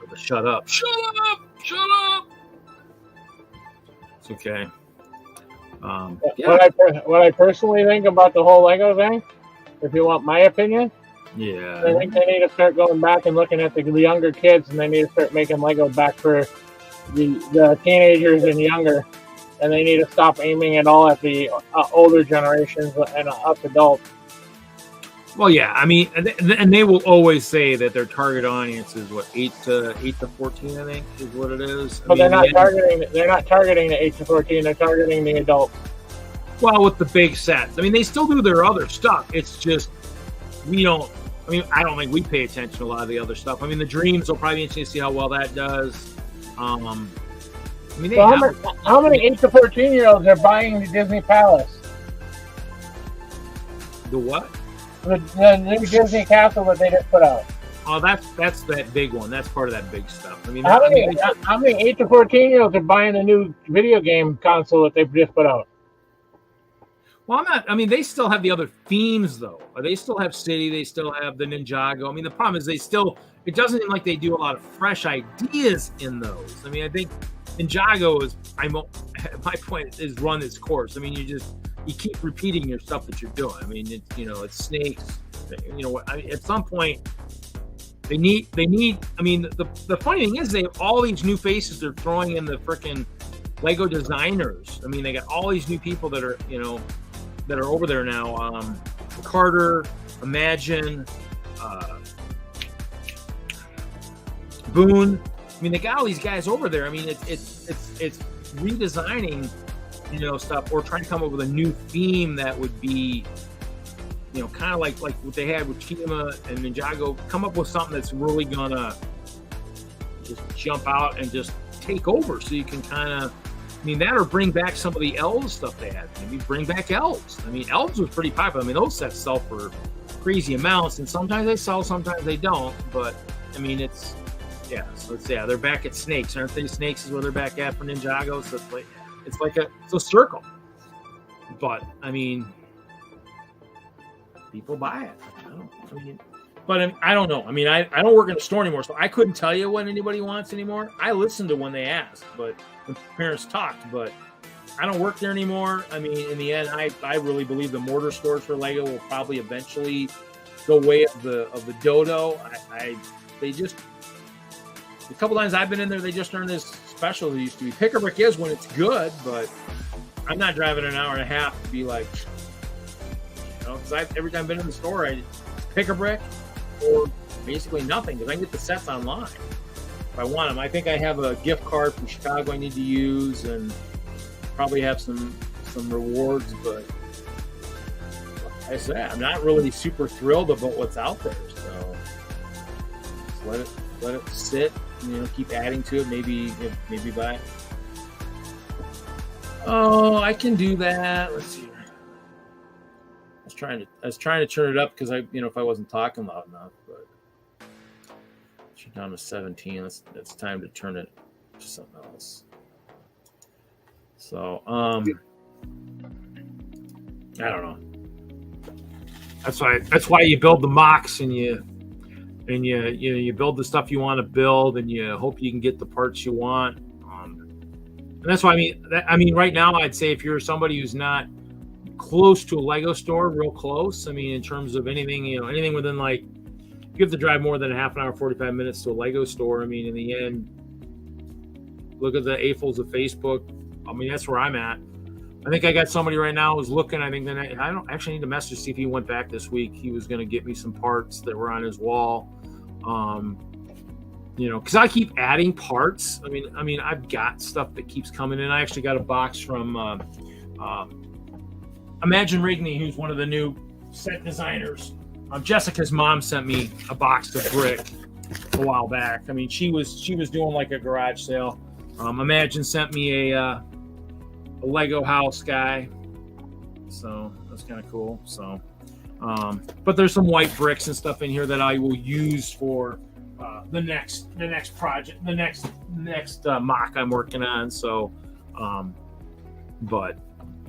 Or the shut up. It's okay. Yeah. What I personally think about the whole Lego thing, if you want my opinion, yeah, I think they need to start going back and looking at the younger kids, and they need to start making Lego back for the teenagers and younger, and they need to stop aiming it all at the older generations and us adults. Well, yeah, I mean, and they will always say that their target audience is what 8 to 14, I think, is what it is. But they're not targeting the 8 to 14. They're targeting the adults. Well, with the big sets, I mean, they still do their other stuff. It's just we don't. I mean, I don't think we pay attention to a lot of the other stuff. I mean, the Dreams will probably be interesting to see how well that does. I mean, how many 8 to 14-year-olds are buying the Disney Palace? The what? The new Disney Castle that they just put out. Oh, that's that big one. That's part of that big stuff. I mean, how many 8 to 14-year-olds are buying the new video game console that they've just put out? Well, they still have the other themes, though. They still have City. They still have the Ninjago. I mean, the problem is it doesn't seem like they do a lot of fresh ideas in those. I mean, I think Ninjago my point is run its course. I mean, you keep repeating your stuff that you're doing. I mean, it's snakes. At some point, they need. I mean, the funny thing is they have all these new faces they're throwing in the frickin' Lego designers. I mean, they got all these new people that are that are over there now. Carter, Imagine, Boone. I mean, they got all these guys over there. I mean, it's redesigning, stuff, or trying to come up with a new theme that would be, kind of like what they had with Chima and Ninjago. Come up with something that's really gonna just jump out and just take over, so you can kind of. I mean, that or bring back some of the elves stuff they had. Maybe bring back elves. I mean, elves was pretty popular. I mean, those sets sell for crazy amounts, and sometimes they sell, sometimes they don't. But I mean, so they're back at snakes, aren't they? Snakes is where they're back at for Ninjago. So it's like a circle. But I mean, people buy it. I don't know. I mean, I don't work in a store anymore, so I couldn't tell you what anybody wants anymore. I listen to when they ask, but when parents talked, but I don't work there anymore. I mean, in the end, I really believe the mortar stores for Lego will probably eventually go way of the dodo. They just, a couple times I've been in there, they just aren't as special as they used to be. Pick-a-brick is when it's good, but I'm not driving an hour and a half to be like, because every time I've been in the store, I pick-a-brick or basically nothing, because I can get the sets online if I want them. I think I have a gift card from Chicago I need to use, and probably have some rewards, but like I said, I'm not really super thrilled about what's out there. So let it sit. Keep adding to it. Maybe buy. Oh, I can do that. Let's see. I was trying to turn it up because if I wasn't talking loud enough, but turn down to 17. It's time to turn it to something else. So I don't know. That's why you build the MOCs and you build the stuff you want to build, and you hope you can get the parts you want. And that's why right now I'd say if you're somebody who's not close to a Lego store, real close. In terms of anything, anything within like, you have to drive more than a half an hour, 45 minutes to a Lego store. In the end, look at the AFOLs of Facebook. That's where I'm at. I think I got somebody right now who's looking. I don't actually need to message to see if he went back this week. He was going to get me some parts that were on his wall. Because I keep adding parts. I've got stuff that keeps coming in. I actually got a box from Imagine Rigney, who's one of the new set designers. Jessica's mom sent me a box of brick a while back. She was doing like a garage sale. Imagine sent me a Lego house guy, so that's kind of cool. So, but there's some white bricks and stuff in here that I will use for the next project, the next MOC I'm working on. So, but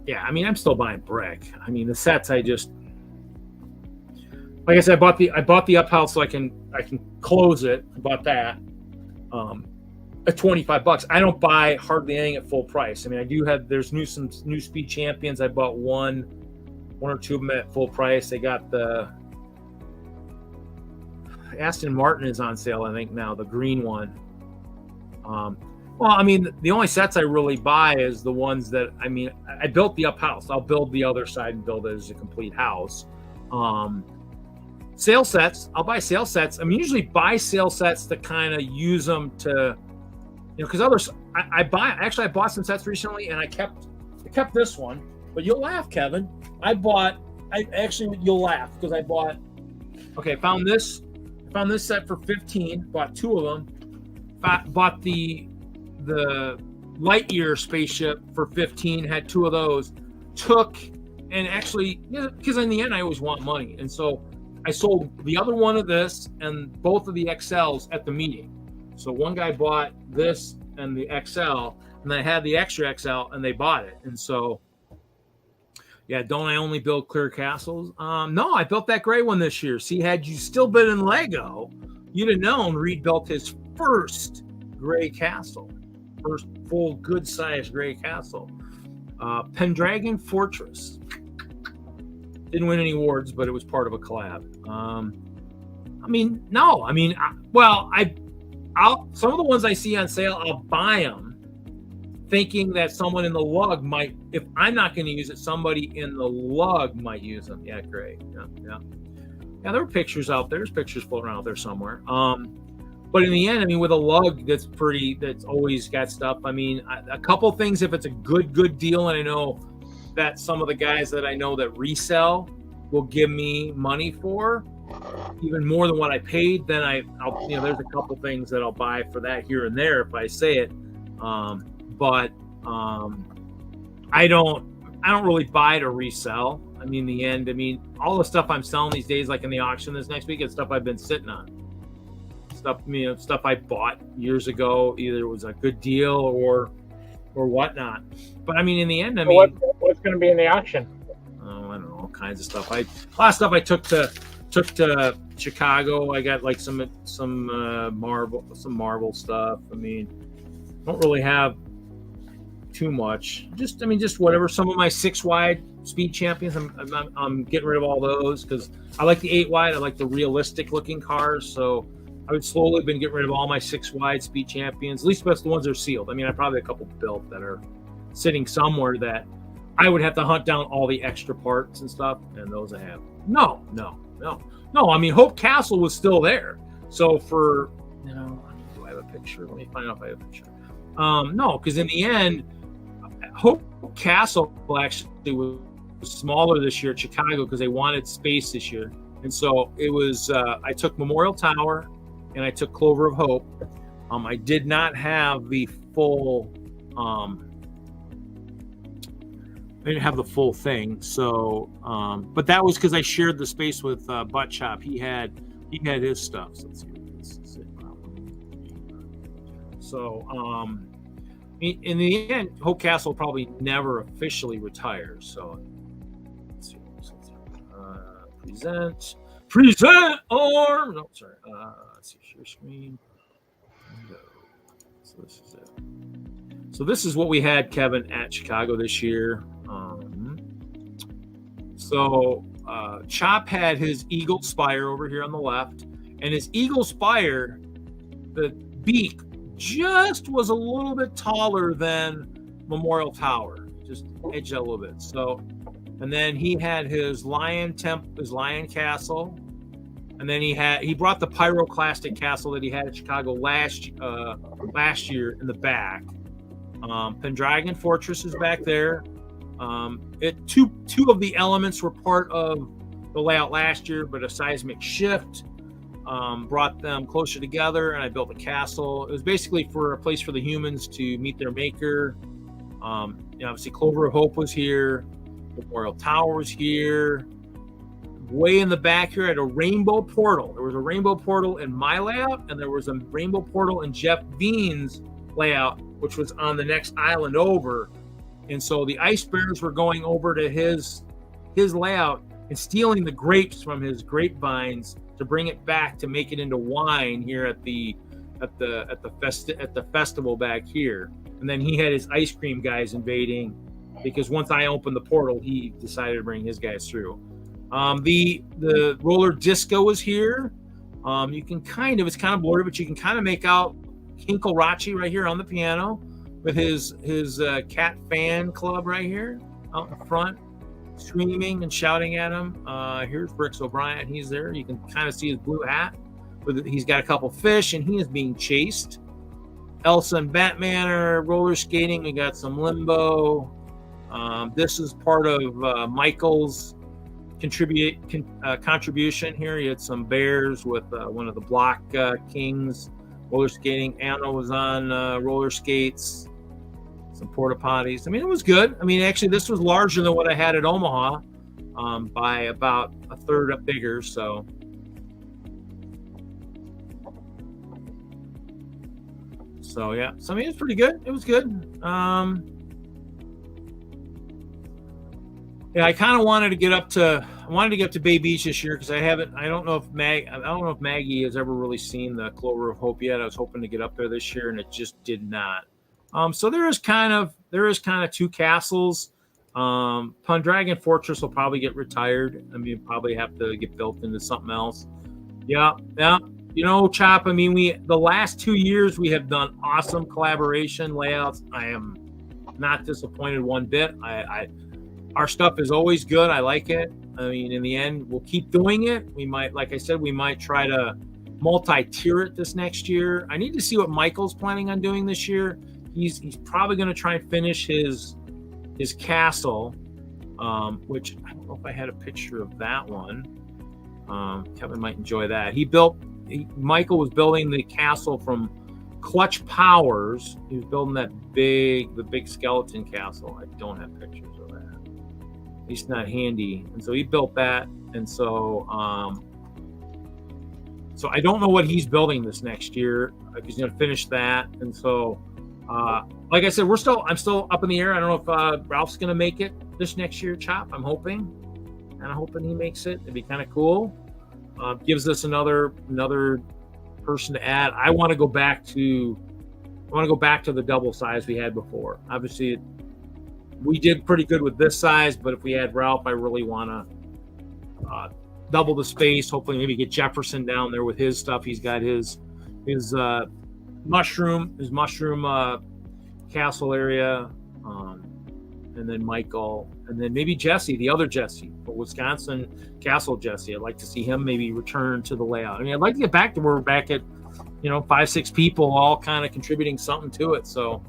yeah, I'm still buying brick. The sets like I said, I bought the up house so I can close it. I bought that at $25. I don't buy hardly anything at full price. I do have some new Speed Champions. I bought one or two of them at full price. They got the Aston Martin is on sale, I think now, the green one. The only sets I really buy is the ones that I built the up house. I'll build the other side and build it as a complete house. Sale sets, I'll buy sale sets. Usually buy sale sets to kind of use them to, because others I bought some sets recently and I kept this one. But you'll laugh, Kevin. You'll laugh because I found this set for 15. Bought two of them. Bought the Lightyear spaceship for 15. Had two of those. Because in the end I always want money, and so I sold the other one of this and both of the XLs at the meeting. So one guy bought this and the XL, and I had the extra XL, and they bought it. And so, yeah, don't I only build clear castles? No, I built that gray one this year. See, had you still been in Lego, you'd have known Reed built his first gray castle, first full good-sized gray castle. Pendragon Fortress. Didn't win any awards, but it was part of a collab. Some of the ones I see on sale, I'll buy them, thinking that someone in the lug might. If I'm not going to use it, somebody in the lug might use them. Yeah, great. Yeah. There were pictures out there. There's pictures floating around out there somewhere. But in the end, with a lug that's always got stuff. A couple things. If it's a good deal, and I know that some of the guys that I know that resell will give me money for even more than what I paid, then I'll there's a couple things that I'll buy for that here and there if I say it. But I don't really buy to resell. In the end, all the stuff I'm selling these days, like in the auction this next week, is stuff I've been sitting on. Stuff I bought years ago, either it was a good deal or whatnot. But in the end, what's going to be in the auction? Oh, I don't know, all kinds of stuff. A lot of stuff I took to Chicago. I got like some Marvel stuff. Don't really have too much. Just whatever. Some of my 6 wide Speed Champions, I'm getting rid of all those because I like the 8 wide. I like the realistic looking cars. So I would slowly been getting rid of all my 6 wide Speed Champions, at least the ones that are sealed. I probably have a couple built that are sitting somewhere that I would have to hunt down all the extra parts and stuff, and those I have. No. Hope Castle was still there. So do I have a picture? Let me find out if I have a picture. No, because in the end, Hope Castle actually was smaller this year at Chicago because they wanted space this year. And so it was, I took Memorial Tower and I took Clover of Hope. I did not have the full. I didn't have the full thing, so but that was because I shared the space with Butt Chop. He had his stuff. So let's see what this is. So in the end, Hope Castle probably never officially retires. So let's see. Present arm. No, sorry. Let's see. Share screen. So this is it. So this is what we had, Kevin, at Chicago this year. Chop had his Eagle Spire over here on the left, and his Eagle Spire, the beak just was a little bit taller than Memorial Tower, just edged out a little bit. So, and then he had his Lion Castle, and then he brought the Pyroclastic Castle that he had at Chicago last year in the back. Pendragon Fortress is back there. Two of the elements were part of the layout last year, but a seismic shift brought them closer together, and I built a castle. It was basically for a place for the humans to meet their maker. Obviously, Clover of Hope was here. Memorial Tower was here. Way in the back here, I had a rainbow portal. There was a rainbow portal in my layout, and there was a rainbow portal in Jeff Bean's layout, which was on the next island over. And so the ice bears were going over to his layout and stealing the grapes from his grapevines to bring it back to make it into wine here at the festival back here. And then he had his ice cream guys invading, because once I opened the portal, he decided to bring his guys through. The roller disco was here. You can it's kind of blurry, but you can kind of make out Hinkle Rachi right here on the piano with his cat fan club right here out in front, screaming and shouting at him. Here's Bricks O'Brien. He's there. You can kind of see his blue hat. He's got a couple fish, and he is being chased. Elsa and Batman are roller skating. We got some limbo. This is part of Michael's contribution here. He had some bears with one of the block kings roller skating. Anna was on roller skates. Some porta potties. I mean, it was good. I mean, actually, this was larger than what I had at Omaha by about a third up bigger. So, yeah. So I mean, it's pretty good. It was good. Yeah, I kind of wanted to get up to Bay Beach this year because I don't know if Maggie has ever really seen the Clover of Hope yet. I was hoping to get up there this year, and it just did not. So there is kind of two castles. Pendragon Fortress will probably get retired. I mean, probably have to get built into something else. Yeah. You know, Chop, I mean, the last 2 years we have done awesome collaboration layouts. I am not disappointed one bit. Our stuff is always good. I like it. I mean, in the end, we'll keep doing it. We might, like I said, we might try to multi-tier it this next year. I need to see what Michael's planning on doing this year. He's probably going to try and finish his castle, which I don't know if I had a picture of that one. Kevin might enjoy that. Michael was building the castle from Clutch Powers. He was building the big skeleton castle. I don't have pictures of that. At least not handy. And so he built that. And so I don't know what he's building this next year. He's going to finish that. And so, like I said, I'm still up in the air. I don't know if Ralph's going to make it this next year, Chop. I'm hoping he makes it. It'd be kind of cool. Gives us another person to add. I want to go back to the double size we had before. Obviously, we did pretty good with this size, but if we had Ralph, I really want to double the space. Hopefully, maybe get Jefferson down there with his stuff. He's got his mushroom castle area, and then Michael, and then maybe Jesse, the other Jesse, but Wisconsin Castle Jesse. I'd like to see him maybe return to the layout. I mean, I'd like to get back to where we're back at, 5-6 people all kind of contributing something to it. So,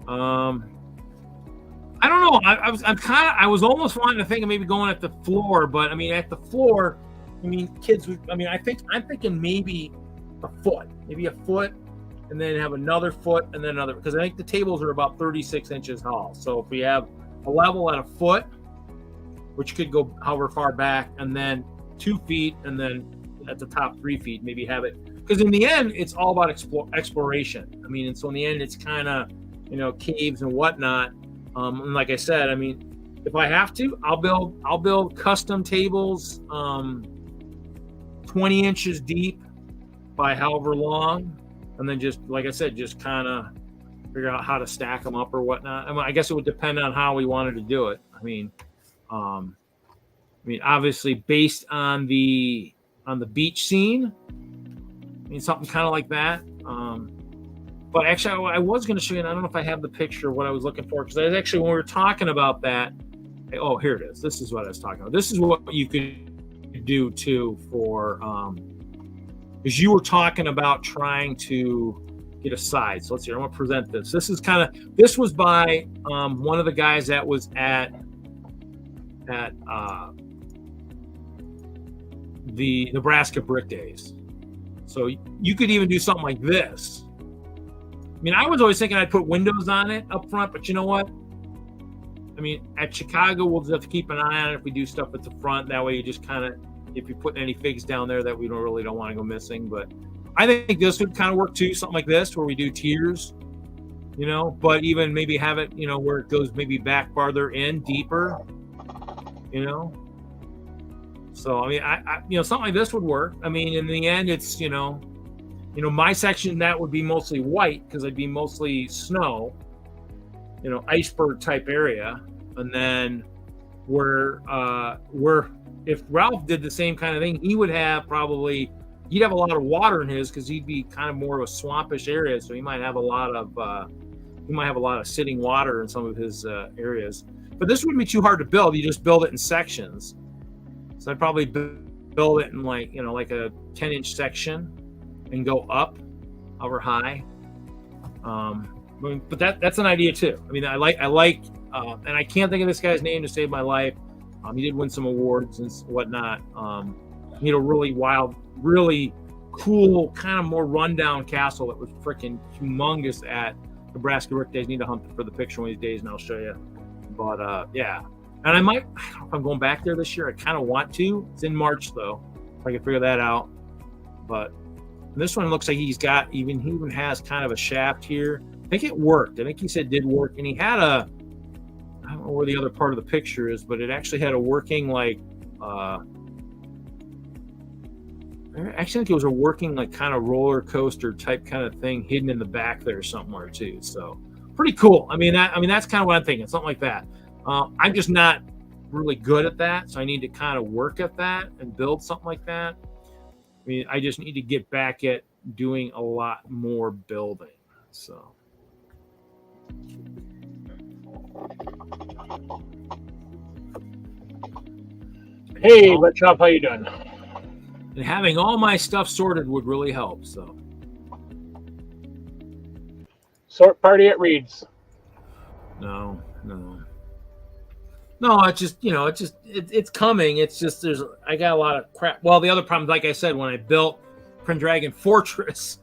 I don't know. I was almost wanting to think of maybe going at the floor, but I mean, at the floor, I mean, kids. I mean, I'm thinking maybe a foot, and then have another foot, and then another. Because I think the tables are about 36 inches tall. So if we have a level at a foot, which could go however far back, and then 2 feet, and then at the top 3 feet, maybe have it. Because in the end, it's all about exploration. I mean, and so in the end, it's kind of, caves and whatnot. And like I said, I mean, if I have to, I'll build custom tables, 20 inches deep by however long, and then just, like I said, just kind of figure out how to stack them up or whatnot. I mean, I guess it would depend on how we wanted to do it. I mean, obviously based on the beach scene, I mean, something kind of like that. But actually, I was going to show you, and I don't know if I have the picture of what I was looking for, because I was actually, when we were talking about that, oh, here it is. This is what I was talking about. This is what you could do too for, because you were talking about trying to get a side. So let's see, I'm going to present this. This was by one of the guys that was at the Nebraska Brick Days. So you could even do something like this. I mean, I was always thinking I'd put windows on it up front, but you know what? I mean, at Chicago, we'll just have to keep an eye on it if we do stuff at the front. That way you just kind of, if you're putting any figs down there that we don't want to go missing. But I think this would kind of work too, something like this, where we do tiers, but even maybe have it, where it goes maybe back farther in, deeper, So, I mean, I something like this would work. I mean, in the end, it's, my section, that would be mostly white because it'd be mostly snow, iceberg type area. And then where if Ralph did the same kind of thing, he'd have a lot of water in his, because he'd be kind of more of a swampish area. So he might have a lot of sitting water in some of his areas. But this wouldn't be too hard to build. You just build it in sections. So I'd probably build it in like a 10-inch section and go up over high. But that's an idea too. I mean, I like, and I can't think of this guy's name to save my life. He did win some awards and whatnot. Really wild, really cool, kind of more rundown castle that was freaking humongous at Nebraska Brick Days. Need to hunt for the picture one of these days, and I'll show you. But yeah. And I don't know if I'm going back there this year. I kind of want to. It's in March though, if I can figure that out. But this one looks like he even has kind of a shaft here. I think it worked. I think he said it did work. And he had I don't know where the other part of the picture is, but it actually had a working I actually think it was a working kind of roller coaster type kind of thing hidden in the back there somewhere too. So pretty cool. I mean, that's kind of what I'm thinking. Something like that. I'm just not really good at that, so I need to kind of work at that and build something like that. I mean, I just need to get back at doing a lot more building. So, Hey, what's up? How you doing? And having all my stuff sorted would really help. So, Sort party at Reed's. No. It's just, it's coming. It's just, I got a lot of crap. Well, the other problem, like I said, when I built Pendragon Fortress,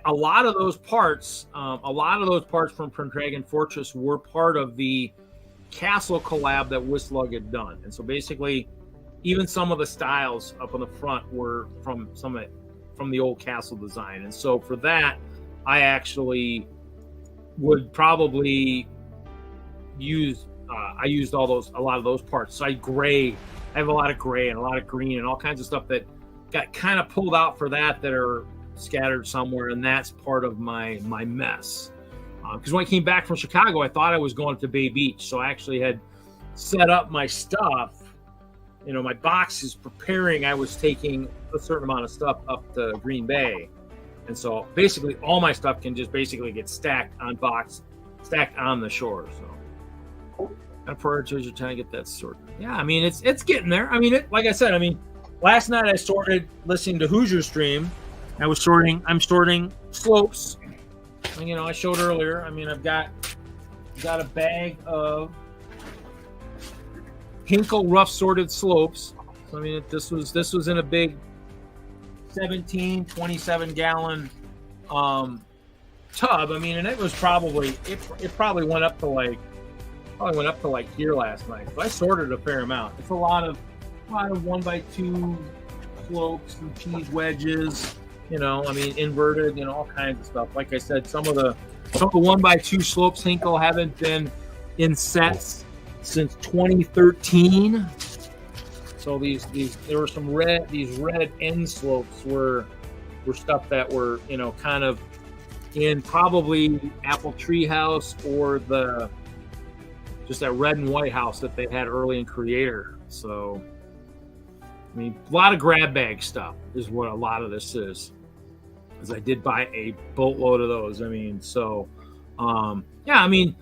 a lot of those parts from Pendragon Fortress were part of the castle collab that WISLUG had done. And so basically, even some of the styles up on the front were from the old castle design. And so for that, I actually would probably use I used a lot of those parts. So I have a lot of gray and a lot of green and all kinds of stuff that got kind of pulled out for that are scattered somewhere, and that's part of my mess. Because when I came back from Chicago, I thought I was going to Bay Beach, so I actually had set up my stuff. My boxes preparing. I was taking a certain amount of stuff up to Green Bay, and so basically all my stuff can just basically get stacked on the shore. So. Priorities are trying to get that sorted. Yeah, I mean it's getting there. I mean, like I said, last night I started listening to Hoosier Stream. I'm sorting slopes. I showed earlier. I've got a bag of Hinkle rough sorted slopes. So, I mean, this was in a big 27 gallon tub. I mean, and it was probably it probably went up to like here last night. So I sorted a fair amount. It's a lot of 1x2 slopes and cheese wedges. You know, I mean, inverted and all kinds of stuff. Like I said, some of the 1x2 slopes, Hinkle, haven't been in sets since 2013. So there were some red end slopes were stuff that were, you know, kind of in probably Apple Treehouse or just that red and white house that they had early in Creator. So, I mean, a lot of grab bag stuff is what a lot of this is. Because I did buy a boatload of those. I mean, so, yeah, I mean,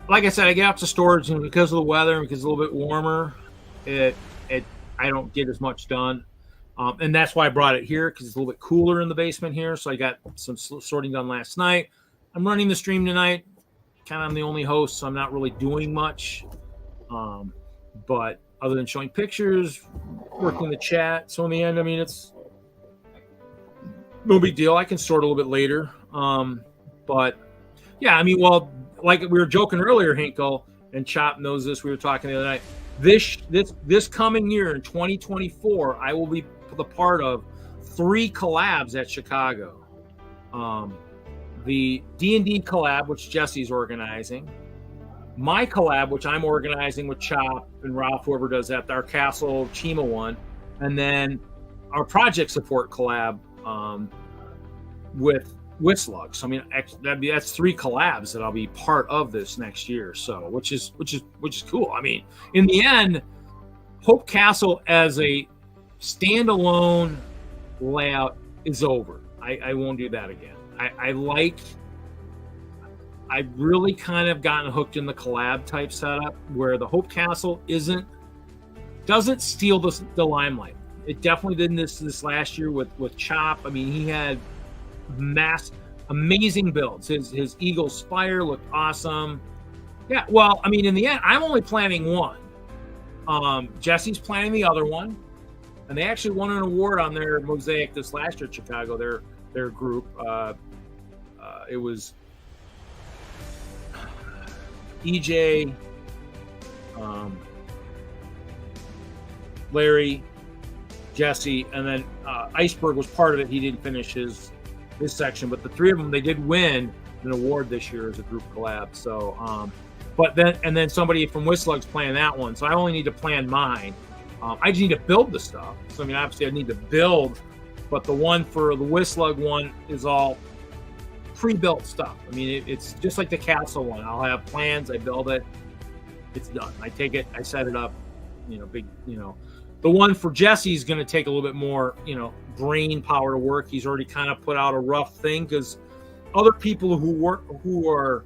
like I said, I get up to storage, and because of the weather and because it's a little bit warmer, I don't get as much done. And that's why I brought it here, because it's a little bit cooler in the basement here. So I got some sorting done last night. I'm running the stream tonight. Kind of I'm the only host, so I'm not really doing much. But other than showing pictures, working the chat. So in the end, I mean, it's no big deal. I can sort a little bit later. But yeah, I mean, well, like we were joking earlier, Hinkle, and Chop knows this. We were talking the other night. This coming year in 2024, I will be the part of 3 collabs at Chicago. The D&D collab, which Jesse's organizing, my collab, which I'm organizing with Chop and Ralph, whoever does that, our Castle Chima one, and then our project support collab with WISLUG. So I mean, that's 3 collabs that I'll be part of this next year. So which is cool. I mean, in the end, Hope Castle as a standalone layout is over. I won't do that again. I've really kind of gotten hooked in the collab type setup where the Hope Castle doesn't steal the limelight. It definitely didn't this last year with Chop. I mean, he had amazing builds. His Eagle Spire looked awesome. Yeah, well, I mean, in the end, I'm only planning one. Jesse's planning the other one, and they actually won an award on their mosaic this last year at Chicago. Their group. It was EJ, Larry, Jesse, and then Iceberg was part of it. He didn't finish his section, but the 3 of them, they did win an award this year as a group collab. So, but then somebody from WISLUG's playing that one. So I only need to plan mine. I just need to build the stuff. So I mean, obviously I need to build, but the one for the WISLUG one is all pre-built stuff. I mean, it's just like the castle one. I'll have plans, I build it, it's done. I take it, I set it up, big, The one for Jesse is going to take a little bit more, brain power to work. He's already kind of put out a rough thing because other people who are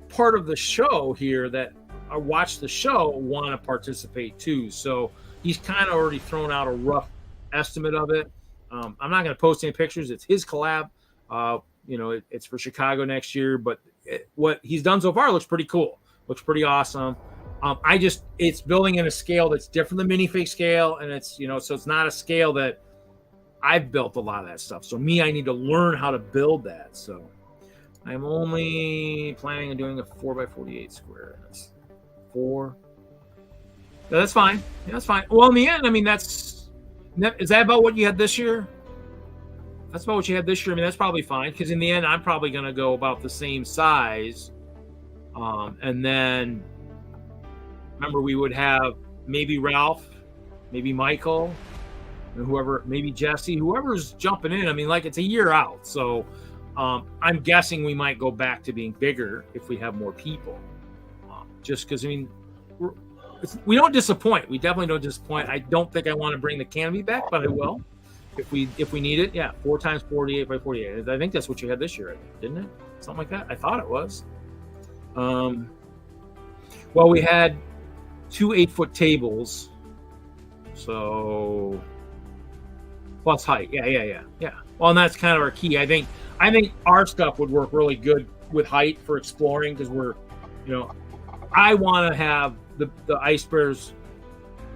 part of the show here that watch the show want to participate too. So he's kind of already thrown out a rough estimate of it. I'm not going to post any pictures. It's his collab. It's for Chicago next year, but what he's done so far looks pretty cool. Looks pretty awesome. It's building in a scale that's different than minifig scale. And it's, so it's not a scale that I've built a lot of that stuff. So I need to learn how to build that. So I'm only planning on doing a 4x48 square. That's 4. No, that's fine. Yeah, that's fine. Well, in the end, I mean, is that about what you had this year? That's about what you had this year. I mean, that's probably fine. Because in the end, I'm probably going to go about the same size. And then remember, we would have maybe Ralph, maybe Michael, and whoever, maybe Jesse, whoever's jumping in. I mean, like, it's a year out. So I'm guessing we might go back to being bigger if we have more people. Just because, I mean, we don't disappoint. We definitely don't disappoint. I don't think I want to bring the canopy back, but I will if we need it. Yeah, 4x 48x48. I think that's what you had this year, didn't it? Something like that. I thought it was. Well, we had 2 8-foot tables, so plus height. Yeah. Well, and that's kind of our key. I think our stuff would work really good with height for exploring because we're, I want to have the ice bears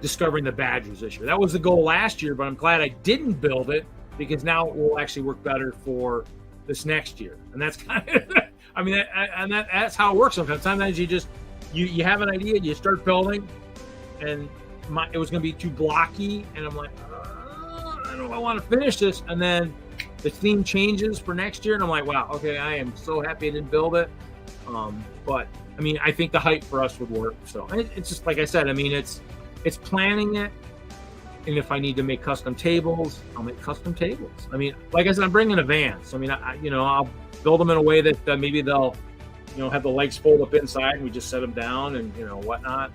discovering the badgers this year. That was the goal last year, but I'm glad I didn't build it because now it will actually work better for this next year. And that's kind of, I mean, that's how it works sometimes. Sometimes you just, you have an idea, you start building, and it was going to be too blocky, and I'm like, I don't know if I want to finish this. And then the theme changes for next year, and I'm like, wow, okay, I am so happy I didn't build it. But I mean, I think the height for us would work. So it's just like I said. I mean, it's planning it, and if I need to make custom tables, I'll make custom tables. I mean, like I said, I'm bringing a van, so I mean, I'll build them in a way that maybe they'll, have the legs fold up inside, and we just set them down, and whatnot.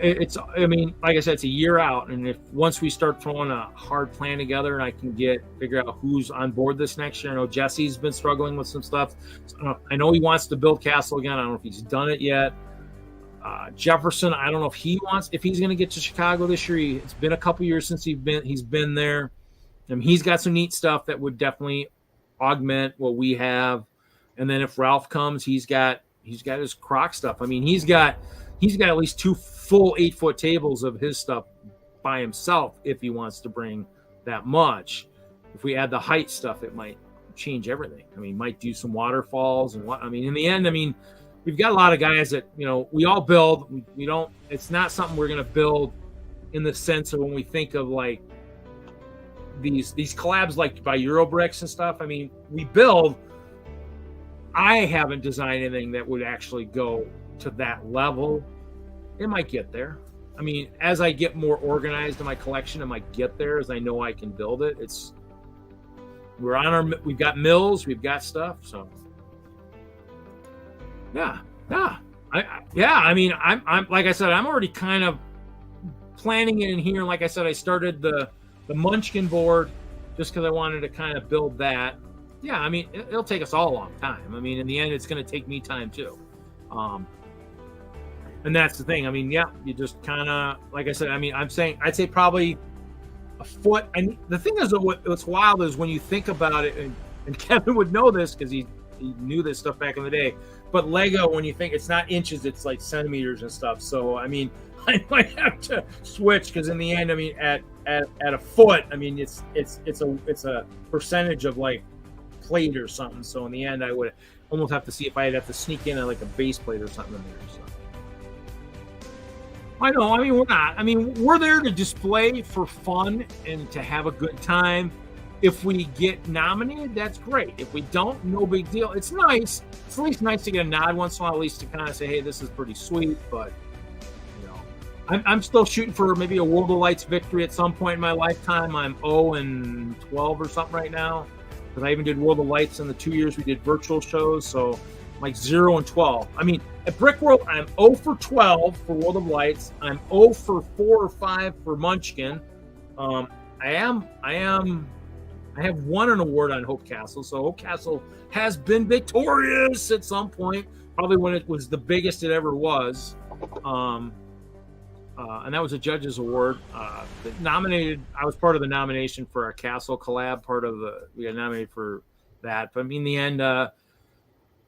I mean, like I said, it's a year out, and if once we start throwing a hard plan together, and I can figure out who's on board this next year. I know Jesse's been struggling with some stuff. So I know he wants to build Castle again. I don't know if he's done it yet. Jefferson, I don't know if he's going to get to Chicago this year. It's been a couple years since he's been there. I mean, he's got some neat stuff that would definitely augment what we have. And then if Ralph comes, he's got his Croc stuff. I mean, he's got at least 2 full 8-foot tables of his stuff by himself if he wants to bring that much. If we add the height stuff, it might change everything. I mean, might do some waterfalls and what. I mean, in the end, I mean, we've got a lot of guys that, we all build. We don't, it's not something we're going to build in the sense of when we think of like these collabs like by Eurobricks and stuff. I mean, we build. I haven't designed anything that would actually go to that level. It might get there. I mean, as I get more organized in my collection, it might get there as I know I can build it. We've got mills, we've got stuff. So yeah. I mean, I'm like I said, I'm already kind of planning it in here. Like I said, I started the Munchkin board just because I wanted to kind of build that. Yeah, I mean, it'll take us all a long time. I mean, in the end, it's going to take me time too. And that's the thing. I mean, yeah, you just kind of, like I said, I mean, I'd say probably a foot. And the thing is, what's wild is when you think about it, and Kevin would know this because he knew this stuff back in the day. But Lego, when you think it's not inches, it's like centimeters and stuff. So, I mean, I might have to switch because in the end, I mean, at a foot, I mean, it's a percentage of like plate or something. So in the end, I would almost have to see if I'd have to sneak in like a base plate or something in there. So. I know. I mean, we're not. I mean, we're there to display for fun and to have a good time. If we get nominated, that's great. If we don't, no big deal. It's nice. It's at least nice to get a nod once in a while, at least to kind of say, hey, this is pretty sweet. But, I'm still shooting for maybe a World of Lights victory at some point in my lifetime. I'm 0-12 or something right now. Because I even did World of Lights in the 2 years we did virtual shows. So, like 0-12. I mean, at Brickworld, I'm 0-12 for World of Lights. I'm 0-4 or 5 for Munchkin. I have won an award on Hope Castle, so Hope Castle has been victorious at some point, probably when it was the biggest it ever was. And that was a judge's award. Nominated, I was part of the nomination for our Castle collab. We got nominated for that. But I mean, in the end, I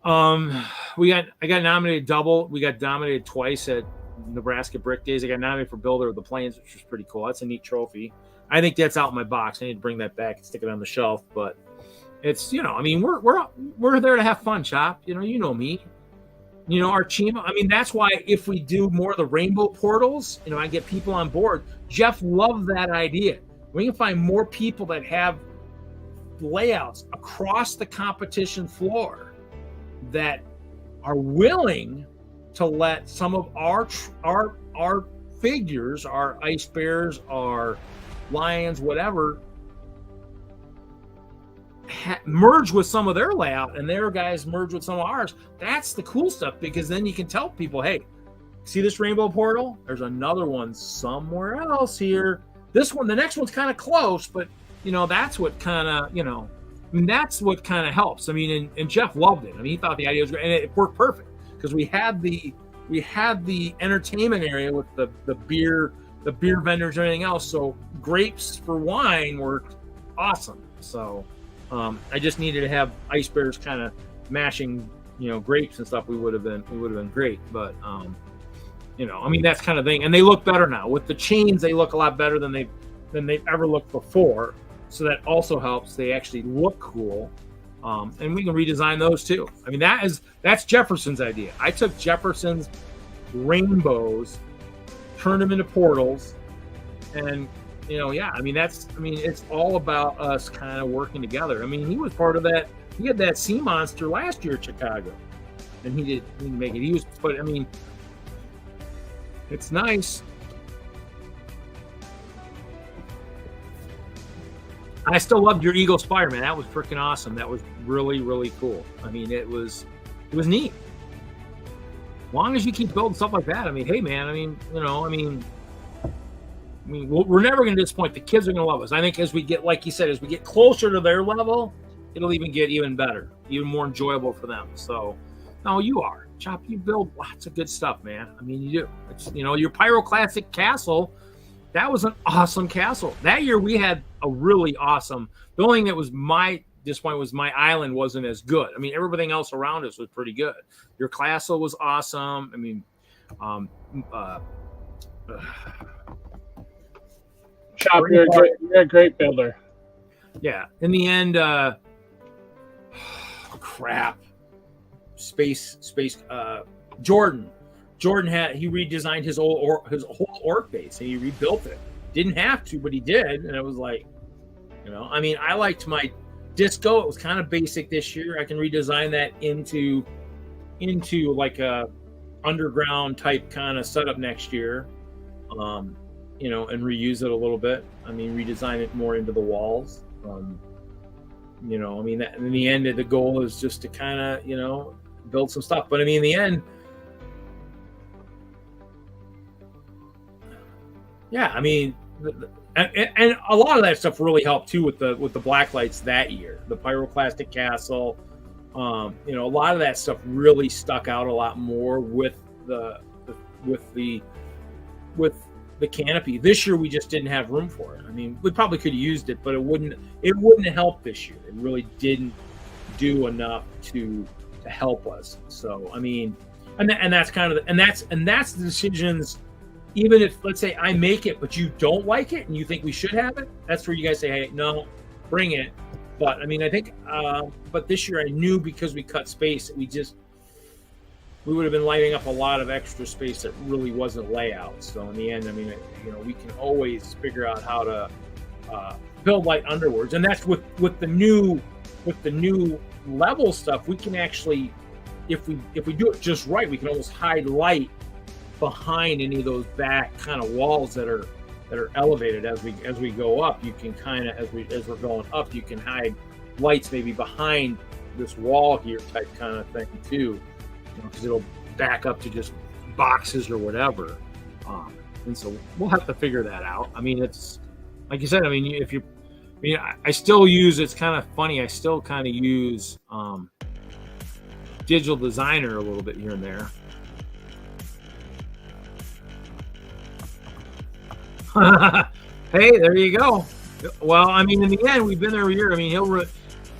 got nominated double. We got nominated twice at Nebraska Brick Days. I got nominated for Builder of the Plains, which was pretty cool. That's a neat trophy. I think that's out in my box. I need to bring that back and stick it on the shelf. But it's, I mean, we're there to have fun, Chop. You know me. Our team. I mean, that's why if we do more of the rainbow portals, I get people on board. Jeff loved that idea. We can find more people that have layouts across the competition floor that are willing to let some of our figures, our ice bears, our lions, whatever, merge with some of their layout and their guys merge with some of ours. That's the cool stuff, because then you can tell people, hey, see this rainbow portal? There's another one somewhere else here. This one, the next one's kind of close, but that's what kind of, that's what kind of helps. I mean, and Jeff loved it. I mean, he thought the idea was great, and it worked perfect because we had the entertainment area with the beer vendors and everything else. So grapes for wine worked awesome. So I just needed to have ice bears kind of mashing, grapes and stuff. We would have been great. But You know, I mean, that's kind of thing. And they look better now with the chains. They look a lot better than they've ever looked before. So that also helps. They actually look cool. And we can redesign those too. I mean, that's Jefferson's idea. I took Jefferson's rainbows, turned them into portals, and you know, yeah. I mean, it's all about us kind of working together. I mean, he was part of that. He had that sea monster last year at Chicago, and he didn't make it. But I mean, it's nice. I still loved your Eagle Spire, man. That was freaking awesome. That was really, really cool. I mean, it was neat. As long as you keep building stuff like that, I mean, hey, man. I mean, you know, I mean, we're never going to disappoint. The kids are going to love us. I think as we get, like you said, as we get closer to their level, it'll even get even better, even more enjoyable for them. So, no, you are. Chop, you build lots of good stuff, man. I mean, you do. It's, you know, your Pyroclastic Castle, that was an awesome castle. That year we had a really awesome. The only thing that was my disappointment was my island wasn't as good. I mean, everything else around us was pretty good. Your castle was awesome. I mean, Chop, you're a great builder. Yeah. In the end, crap. Space. Jordan he redesigned his whole orc base and he rebuilt it. Didn't have to, but he did, and it was like, you know, I mean, I liked my disco. It was kind of basic this year. I can redesign that into like a underground type kind of setup next year, you know, and reuse it a little bit. I mean, redesign it more into the walls. You know, I mean, in the end, the goal is just to kind of, you know, build some stuff. But I mean, in the end, yeah, I mean, and a lot of that stuff really helped too with the black lights that year, the Pyroclastic Castle. You know, a lot of that stuff really stuck out a lot more with the canopy. This year we just didn't have room for it. I mean, we probably could have used it, but it wouldn't have helped this year. It really didn't do enough to help us. So I mean, and that's kind of that's the decisions. Even if, let's say, I make it, but you don't like it and you think we should have it, that's where you guys say, hey, no, bring it. But I mean, I think, but this year I knew because we cut space, we would have been lighting up a lot of extra space that really wasn't layout. So in the end, I mean, you know, we can always figure out how to build light underwards, and that's with the new level stuff. We can actually, if we do it just right, we can almost hide light behind any of those back kind of walls that are elevated as we go up. You can kind of, as we're going up, you can hide lights maybe behind this wall here type kind of thing too, because it'll back up to just boxes or whatever. And so we'll have to figure that out. I mean, it's like you said, I mean, I still use, it's kind of funny, I still kind of use Digital Designer a little bit here and there. Hey, there you go. Well, I mean, in the end, we've been there a year. I mean,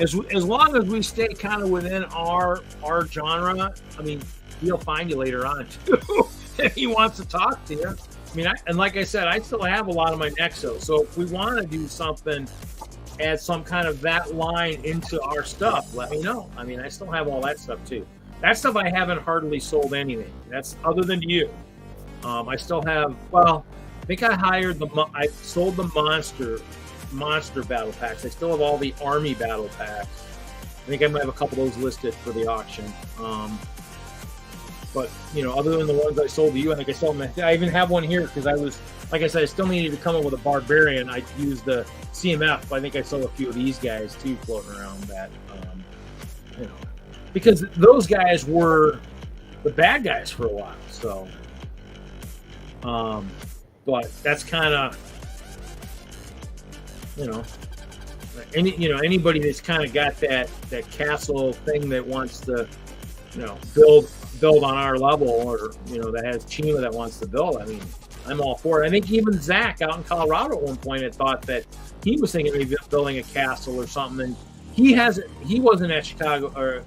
as long as we stay kind of within our genre, I mean, he'll find you later on too if he wants to talk to you. I mean, and like I said, I still have a lot of my Nexo. So if we want to do something, add some kind of that line into our stuff, let me know. I mean, I still have all that stuff too. That stuff I haven't hardly sold anything. That's other than you. I still have, well, I think I sold the monster battle packs. I still have all the army battle packs. I think I might have a couple of those listed for the auction. But you know, other than the ones I sold to you, I think I sold them. I even have one here because I was, like I said, I still needed to come up with a barbarian. I used the CMF. I think I sold a few of these guys too floating around that. You know, because those guys were the bad guys for a while. So. But that's kind of, you know, anybody that's kind of got that castle thing that wants to, you know, build on our level, or you know, that has Chima that wants to build. I mean, I'm all for it. I think even Zach out in Colorado at one point had thought that he was thinking maybe building a castle or something. And he wasn't at Chicago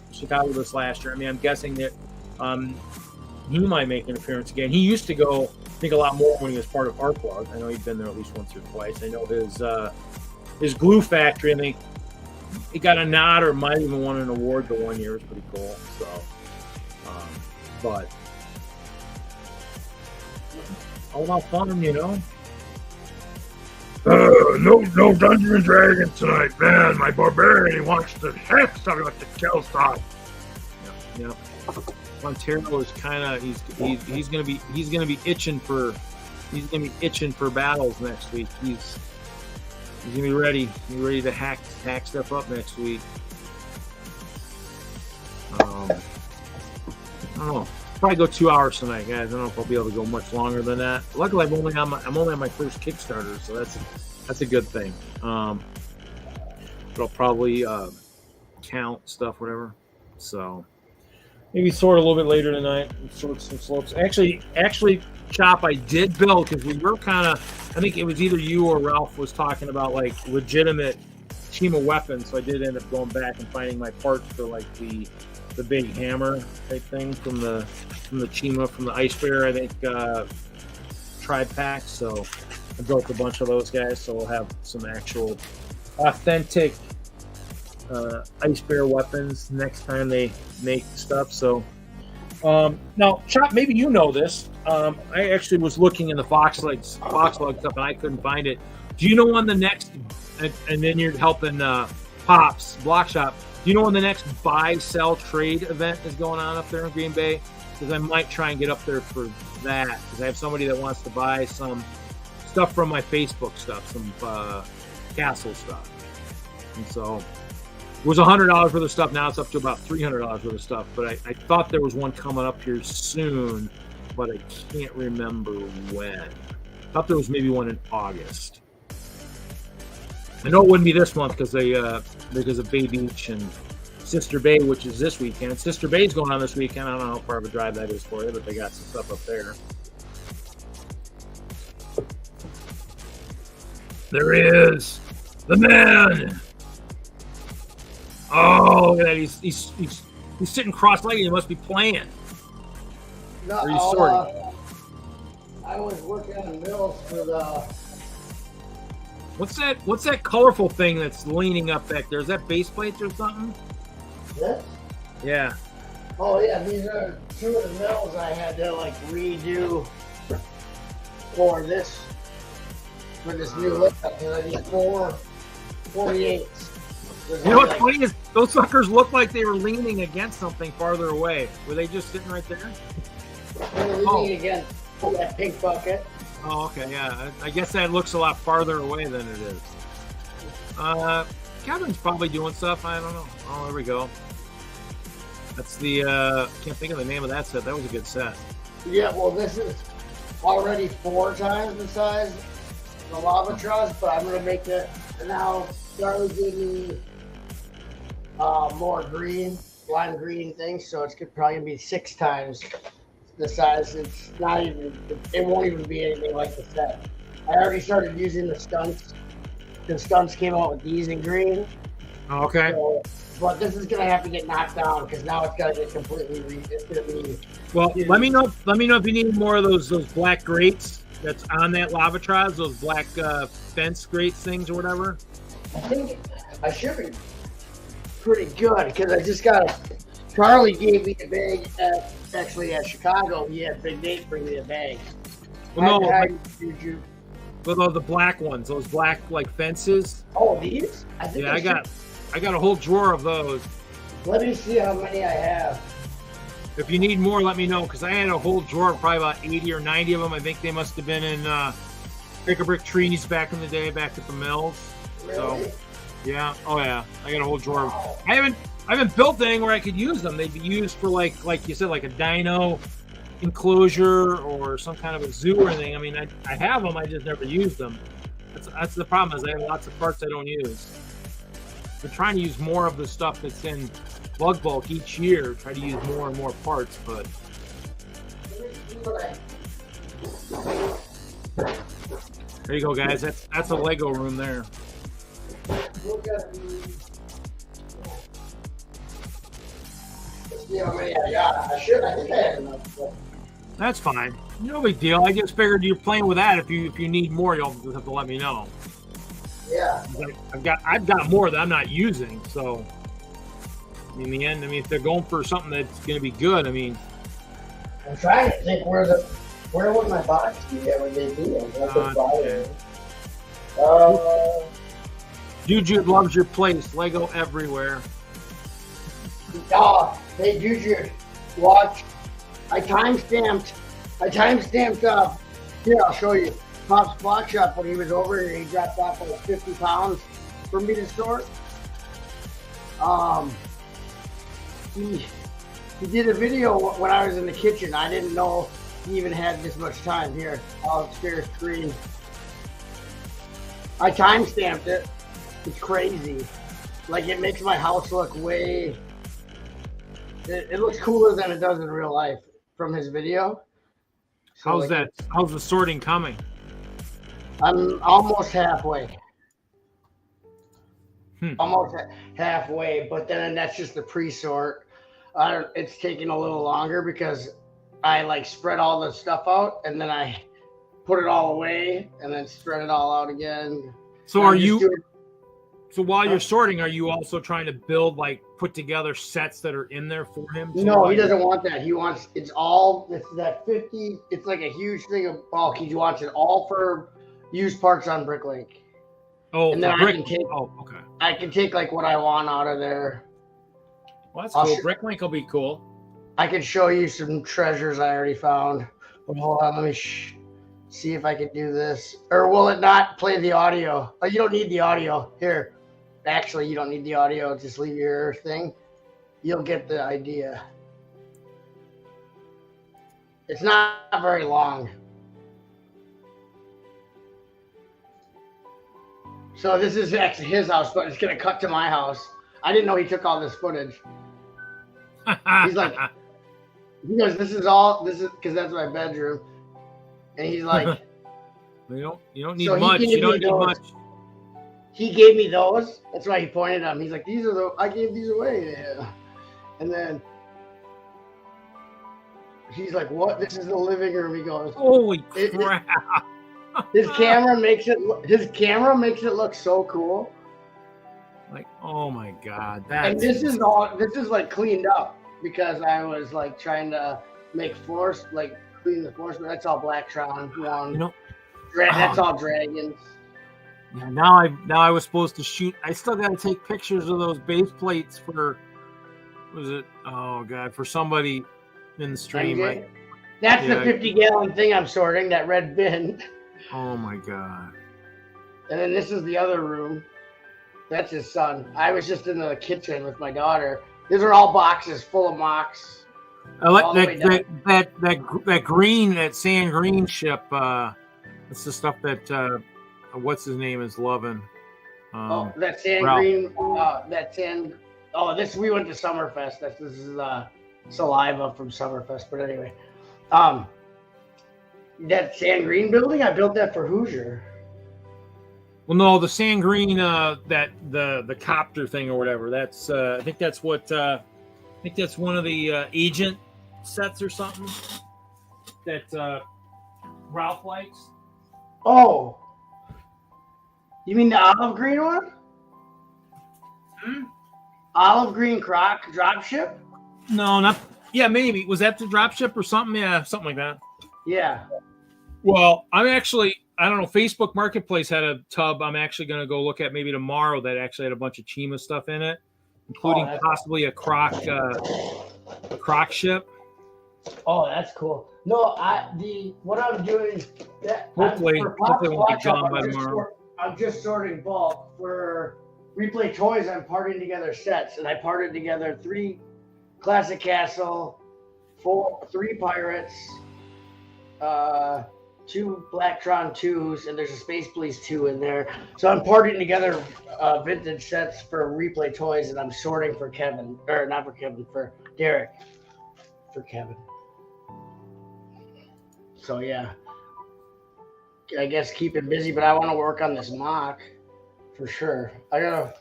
this last year. I mean, I'm guessing that he might make an appearance again. He used to go, I think, a lot more when he was part of AFOLs. I know he'd been there at least once or twice. I know his glue factory, I think, he got a nod or might even won an award the one year. It was pretty cool. So, but all about fun, you know. No Dungeons and Dragons tonight, man. My barbarian, he wants the heck stuff about the kill stuff. Yeah. Montero is kind of he's gonna be itching for battles next week. He's gonna be ready to hack stuff up next week. I don't know. Probably go 2 hours tonight, guys. I don't know if I'll be able to go much longer than that. Luckily, I'm only on my first Kickstarter, so that's a good thing. But I'll probably count stuff, whatever. So maybe sort a little bit later tonight and sort some slopes. Actually, Chop, I did build because we were kind of. I think it was either you or Ralph was talking about like legitimate Chima weapons. So I did end up going back and finding my parts for like the big hammer type thing from the Chima, from the Ice Bear, I think, tribe pack. So I built a bunch of those guys. So we'll have some actual authentic Ice Bear weapons next time they make stuff. So now, Chop, maybe you know this. I actually was looking in the FOXLUG stuff and I couldn't find it. Do you know when the next, and then you're helping Pops Block Shop, do you know when the next buy, sell, trade event is going on up there in Green Bay? Because I might try and get up there for that. Because I have somebody that wants to buy some stuff from my Facebook stuff, some Castle stuff. And so it was $100 worth of stuff. Now it's up to about $300 worth of stuff. But I thought there was one coming up here soon, but I can't remember when. I thought there was maybe one in August. I know it wouldn't be this month because of Bay Beach and Sister Bay, which is this weekend. Sister Bay's going on this weekend. I don't know how far of a drive that is for you, but they got some stuff up there. There is the man. Oh, look at that. He's sitting cross-legged. He must be playing. No, Or he's sorting. I was working on mills for the. What's that colorful thing that's leaning up back there? Is that base plates or something? This? Yeah. Oh yeah, these are two of the mills I had to like redo for this new lift up because I need 448s. You know what's funny is those suckers look like they were leaning against something farther away. Were they just sitting right there? They're leaning against that pink bucket. Oh, okay, yeah. I guess that looks a lot farther away than it is. Kevin's probably doing stuff. I don't know. Oh, there we go. That's the, can't think of the name of that set. That was a good set. Yeah, well, this is already 4 times the size of the lava truss, but I'm going to make it, and now Charlie gave me more green, lime green things, so it's probably going to be 6 times the size. It's not even, it won't even be anything like the set. I already started using the stunts. The stunts came out with these in green. Oh, okay. So, but this is gonna have to get knocked down because now it's gotta get completely. It's gonna be. Well, let me know. Let me know if you need more of those black grates that's on that lava tribe. Those black fence grates things or whatever. I think I should be pretty good because I just got. Charlie gave me a bag at Chicago. He had Big Nate bring me a bag. Well, no, But the black ones, those black like fences. Oh, these? Yeah, I got a whole drawer of those. Let me see how many I have. If you need more, let me know because I had a whole drawer of probably about 80 or 90 of them. I think they must have been in Pick-a-Brick Trees back in the day, back at the mills. Really? So, yeah. Oh yeah, I got a whole drawer. Wow. I haven't built anything where I could use them. They'd be used for like you said, like a dino enclosure or some kind of a zoo or anything. I mean, I have them. I just never use them. That's the problem is I have lots of parts I don't use. We're trying to use more of the stuff that's in Bug Bulk each year. Try to use more and more parts, but there you go, guys. That's a Lego room there. Let's see how many I got. I think I had enough. That's fine. No big deal. I just figured you're playing with that. If you need more, you'll just have to let me know. Yeah. I've got more that I'm not using. So in the end, I mean, if they're going for something that's going to be good, I mean, I'm trying to think where would my box be at when they do it? Juju loves your place. Lego everywhere. Hey Juju, watch. I timestamped. Here, I'll show you. Pop's Block Shop when he was over here, he dropped off like 50 pounds for me to sort. He did a video when I was in the kitchen. I didn't know he even had this much time. Here, I'll share screen. I timestamped it. It's crazy. Like, it makes my house look way... It looks cooler than it does in real life from his video. So How's that? How's the sorting coming? I'm almost halfway. Almost halfway, but then that's just the pre-sort. It's taking a little longer because I like spread all the stuff out and then I put it all away and then spread it all out again. So are you? So while you're sorting, are you also trying to build, like, put together sets that are in there for him? No, he doesn't want that. He wants it's that 50. It's like a huge thing of bulk. He wants it all for used parts on Bricklink. Oh, and then I can take. Oh, okay. I can take like what I want out of there. Well, that's cool. Bricklink will be cool. I can show you some treasures I already found. But hold on, let me see if I can do this. Or will it not play the audio? Oh, you don't need the audio. Here. Actually, you don't need the audio. Just leave your thing. You'll get the idea. It's not very long. So this is actually his house, but it's going to cut to my house. I didn't know he took all this footage. He's like, he goes, this is because that's my bedroom. And he's like, you don't need much. You don't need much. He gave me those. That's why he pointed at them. He's like, I gave these away. Yeah. And then he's like, what? This is the living room. He goes, holy crap. His camera makes it look so cool. Like, oh my God. And this is like cleaned up because I was like trying to make floors, like clean the floors, but that's all Blacktron. That's all dragons. Yeah, now I was supposed to shoot. I still got to take pictures of those base plates for, for somebody in the stream. Right? That's the 50-gallon thing I'm sorting, that red bin. Oh my God. And then this is the other room. That's his son. I was just in the kitchen with my daughter. These are all boxes full of MOCs. I like that green, that sand green ship. That's the stuff that what's his name is loving. That sand Ralph. Green. We went to Summerfest. This is saliva from Summerfest. But anyway, that sand green building, I built that for Hoosier. Well, no, the sand green, that the copter thing or whatever. That's I think that's what I think that's one of the agent sets or something that Ralph likes. Oh, you mean the olive green one? Olive green dropship? No, not. Yeah, maybe was that the dropship or something? Yeah, something like that. Yeah. Well, I don't know. Facebook Marketplace had a tub. I'm actually going to go look at maybe tomorrow that actually had a bunch of Chima stuff in it, including possibly a croc ship. Oh, that's cool. No, what I'm doing that hopefully won't be gone by tomorrow. I'm just sorting bulk for Replay Toys. I'm parting together sets, and I parted together 3 Classic Castle, 3 Pirates, 2 Blacktron 2s, and there's a Space Police 2 in there. So I'm parting together vintage sets for Replay Toys, and I'm sorting for for Derek. For Kevin. So yeah, I guess keeping busy, but I want to work on this mock for sure. I gotta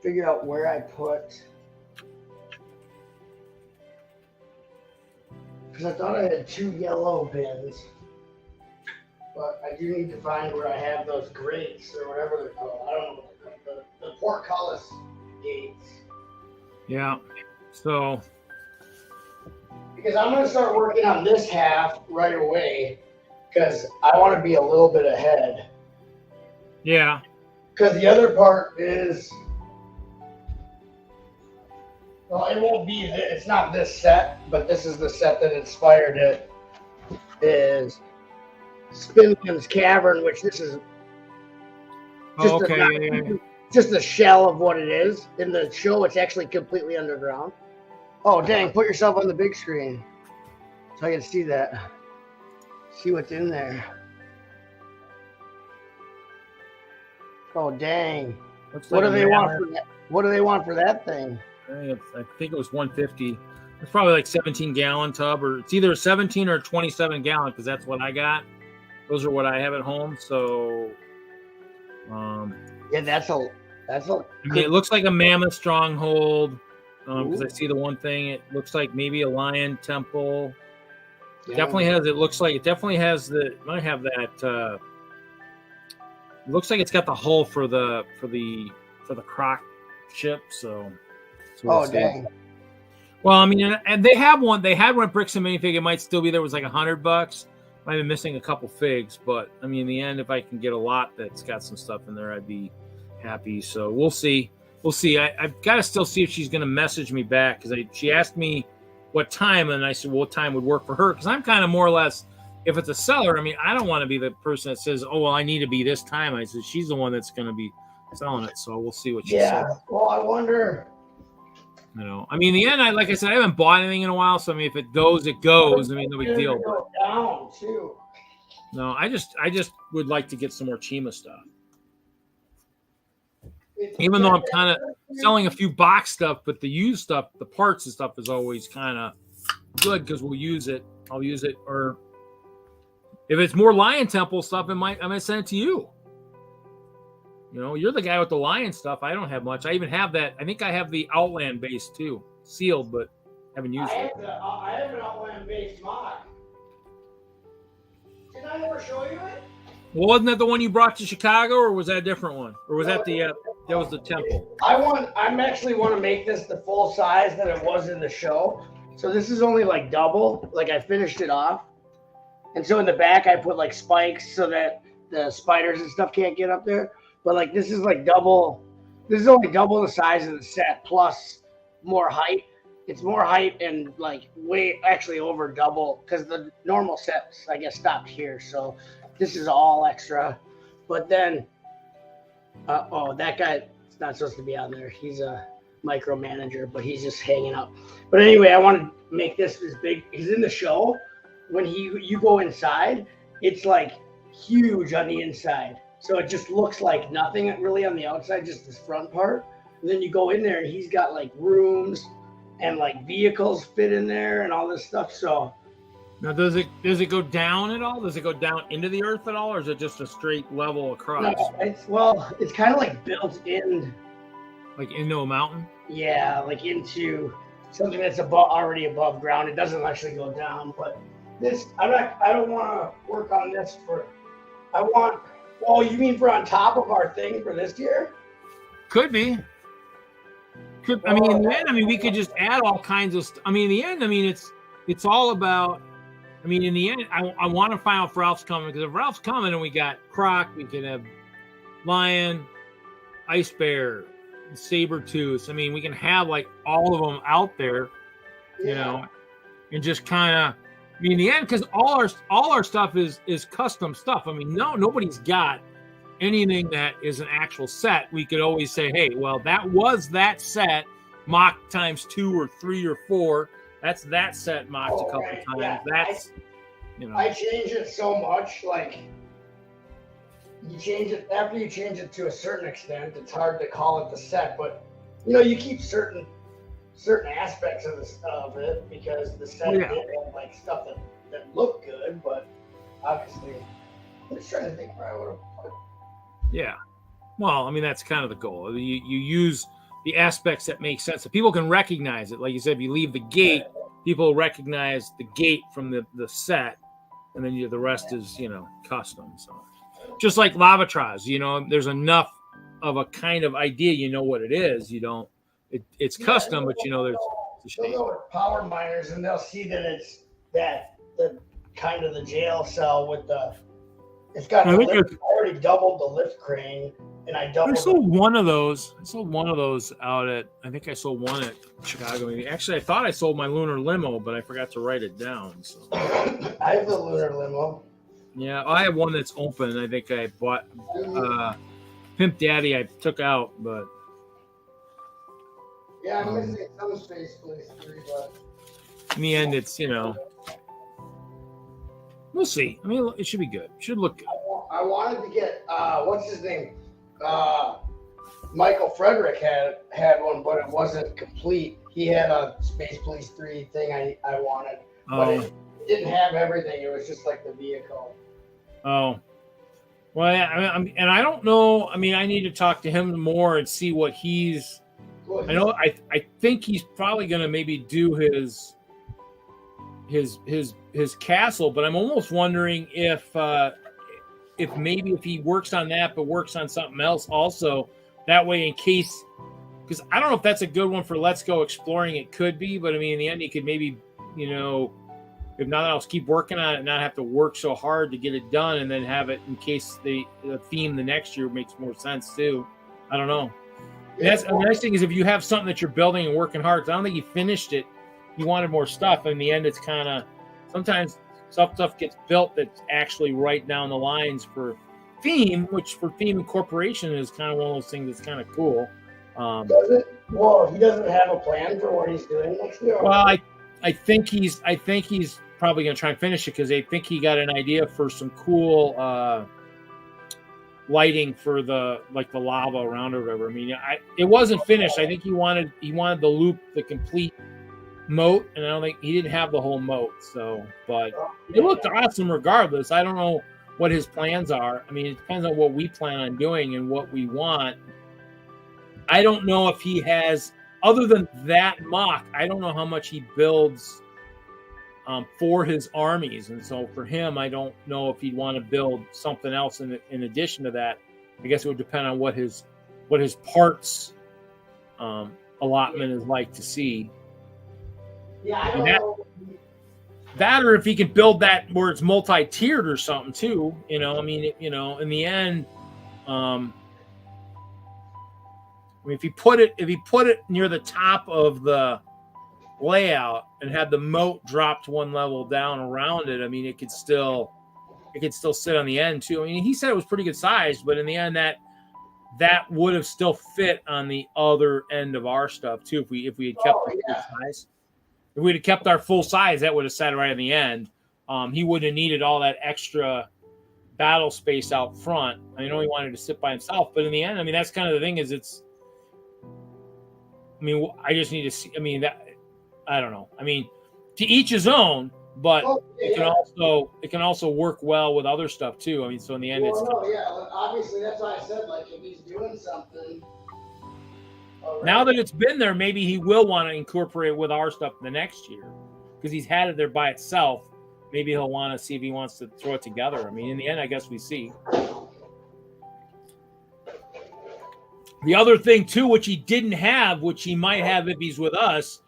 figure out where I put. because I thought I had 2 yellow bins. But I do need to find where I have those grates or whatever they're called. I don't know what they're called. The portcullis gates. Yeah. So. Because I'm going to start working on this half right away. Because I want to be a little bit ahead. Yeah. Because the other part is. Well, it won't be. It's not this set, but this is the set that inspired it. Is Spinman's Cavern, which this is just, just a shell of what it is. In the show, it's actually completely underground. Oh, dang. Put yourself on the big screen so I can see that. See what's in there. Oh, dang. What do they want for that? What do they want for that thing? I think it was 150. It's probably like 17-gallon tub, or it's either a 17 or a 27-gallon, because that's what I got. Those are what I have at home. So, yeah, that's a. I mean, it looks like a mammoth stronghold. Because I see the one thing. It looks like maybe a lion temple. Yeah. Definitely has. It looks like it definitely has the. It might have that. It looks like it's got the hull for the croc ship. So. Oh, dang. Well, I mean, and they have one. They had one at Bricks and Minifig. It might still be there. It was like $100. Might be missing a couple figs, but I mean, in the end, if I can get a lot that's got some stuff in there, I'd be happy. So we'll see. We'll see. I've got to still see if she's going to message me back, because she asked me what time, and I said, well, what time would work for her? Because I'm kind of more or less, if it's a seller, I mean, I don't want to be the person that says, oh, well, I need to be this time. I said, she's the one that's going to be selling it. So we'll see what she says. Yeah. Well, I wonder. You know, I mean, in the end, like I said, I haven't bought anything in a while. So I mean, if it goes, it goes. I mean, no big deal. Go down too. No, I just would like to get some more Chima stuff. Even though I'm kind of selling a few box stuff, but the used stuff, the parts and stuff, is always kind of good because we'll use it. I'll use it, or if it's more Lion Temple stuff, I might send it to you. You know, you're the guy with the lion stuff. I don't have much. I even have that. I think I have the Outland base too, sealed, but haven't used it. I have an Outland base mod. Did I ever show you it? Well, wasn't that the one you brought to Chicago, or was that a different one? Or was that the that was the temple? I'm actually want to make this the full size that it was in the show. So this is only like double. Like I finished it off, and so in the back I put like spikes so that the spiders and stuff can't get up there. But like this is like double. This is only double the size of the set plus more height. It's more height and like way actually over double because the normal sets I guess stopped here. So this is all extra. But then, that guy is not supposed to be on there. He's a micromanager, but he's just hanging out. But anyway, I want to make this as big. He's in the show. When you go inside, it's like huge on the inside. So it just looks like nothing really on the outside, just this front part. And then you go in there and he's got like rooms and like vehicles fit in there and all this stuff. So now does it go down at all? Does it go down into the earth at all, or is it just a straight level across? No, it's kind of like built in. Like into a mountain? Yeah, like into something that's already above ground. It doesn't actually go down, but this I don't want to work on this you mean for on top of our thing for this year? Could be. I mean, in the end, we could just add all kinds of stuff. I mean, in the end, it's all about. I mean, in the end, I want to find out if Ralph's coming, because if Ralph's coming and we got Croc, we can have Lion, Ice Bear, Sabertooth. I mean, we can have like all of them out there, you know, and just kind of. I mean, in the end, because all our stuff is custom stuff. I mean, nobody's got anything that is an actual set. We could always say, hey, well, that was that set, mocked times 2 or 3 or 4. That's that set mocked a couple times. Yeah. That's, I change it so much. Like, you change it after you change it to a certain extent. It's hard to call it the set, but you keep certain aspects of it because the set did have like stuff that looked good, but obviously, I'm just trying to think where I would have put. Yeah, well, I mean that's kind of the goal. You use the aspects that make sense, so people can recognize it. Like you said, if you leave the gate people recognize the gate from the set, and then the rest is, custom. So just like Lavatraz, there's enough of a kind of idea, what it is. You don't, it's custom, but there's a shape. They'll go with power miners and they'll see that it's the kind of the jail cell with it's got I already doubled the lift crane, and I sold one of those. I sold one of those out at, I think I sold one at Chicago. Actually, I thought I sold my Lunar Limo, but I forgot to write it down. So I have the Lunar Limo. Yeah, I have one that's open. I think I bought Pimp Daddy. I took out, but yeah, I'm missing some Space Police 3, but in the end, it's we'll see. I mean, it should be good. It should look good. I wanted to get what's his name? Michael Frederick had one, but it wasn't complete. He had a Space Police 3 thing I wanted, but it didn't have everything. It was just like the vehicle. Oh, well, and I don't know. I mean, I need to talk to him more and see what he's. I know. I think he's probably going to maybe do his castle, but I'm almost wondering if maybe if he works on that, but works on something else also. That way, in case, because I don't know if that's a good one for Let's Go Exploring. It could be, but I mean, in the end, he could maybe, if nothing else, keep working on it and not have to work so hard to get it done, and then have it in case the theme the next year makes more sense too. I don't know. That's the nice thing is if you have something that you're building and working hard. 'Cause I don't think you finished it. You wanted more stuff. In the end, it's kind of sometimes stuff gets built that's actually right down the lines for theme, which for theme incorporation is kind of one of those things that's kind of cool. Does it? Well, he doesn't have a plan for what he's doing next year. Well, I think he's probably going to try and finish it because I think he got an idea for some cool lighting for the lava around or whatever. I mean, it wasn't finished. I think he wanted the loop, the complete moat, and I don't think he didn't have the whole moat. So, but it looked awesome regardless. I don't know what his plans are. I mean, it depends on what we plan on doing and what we want. I don't know if he has, other than that MOC, I don't know how much he builds for his armies. And so for him, I don't know if he'd want to build something else in addition to that. I guess it would depend on what his parts allotment is like to see. Yeah, I don't know. That, or if he can build that where it's multi-tiered or something too. I mean, in the end, I mean, if he put it near the top of the layout and had the moat dropped one level down around it, I mean, it could still sit on the end too. I mean, he said it was pretty good size, but in the end, that would have still fit on the other end of our stuff too. If we had kept the full size, if we'd have kept our full size, that would have sat right in the end. He wouldn't have needed all that extra battle space out front. I know he wanted to sit by himself, but in the end, I mean, that's kind of the thing is I just need to see. I mean, I don't know. I mean, to each his own, but it can also work well with other stuff too. I mean, so in the end, obviously that's why I said if he's doing something. Now that it's been there, maybe he will want to incorporate with our stuff the next year because he's had it there by itself. Maybe he'll want to see if he wants to throw it together. I mean, in the end, I guess we see. The other thing too, which he didn't have, which he might have if he's with us,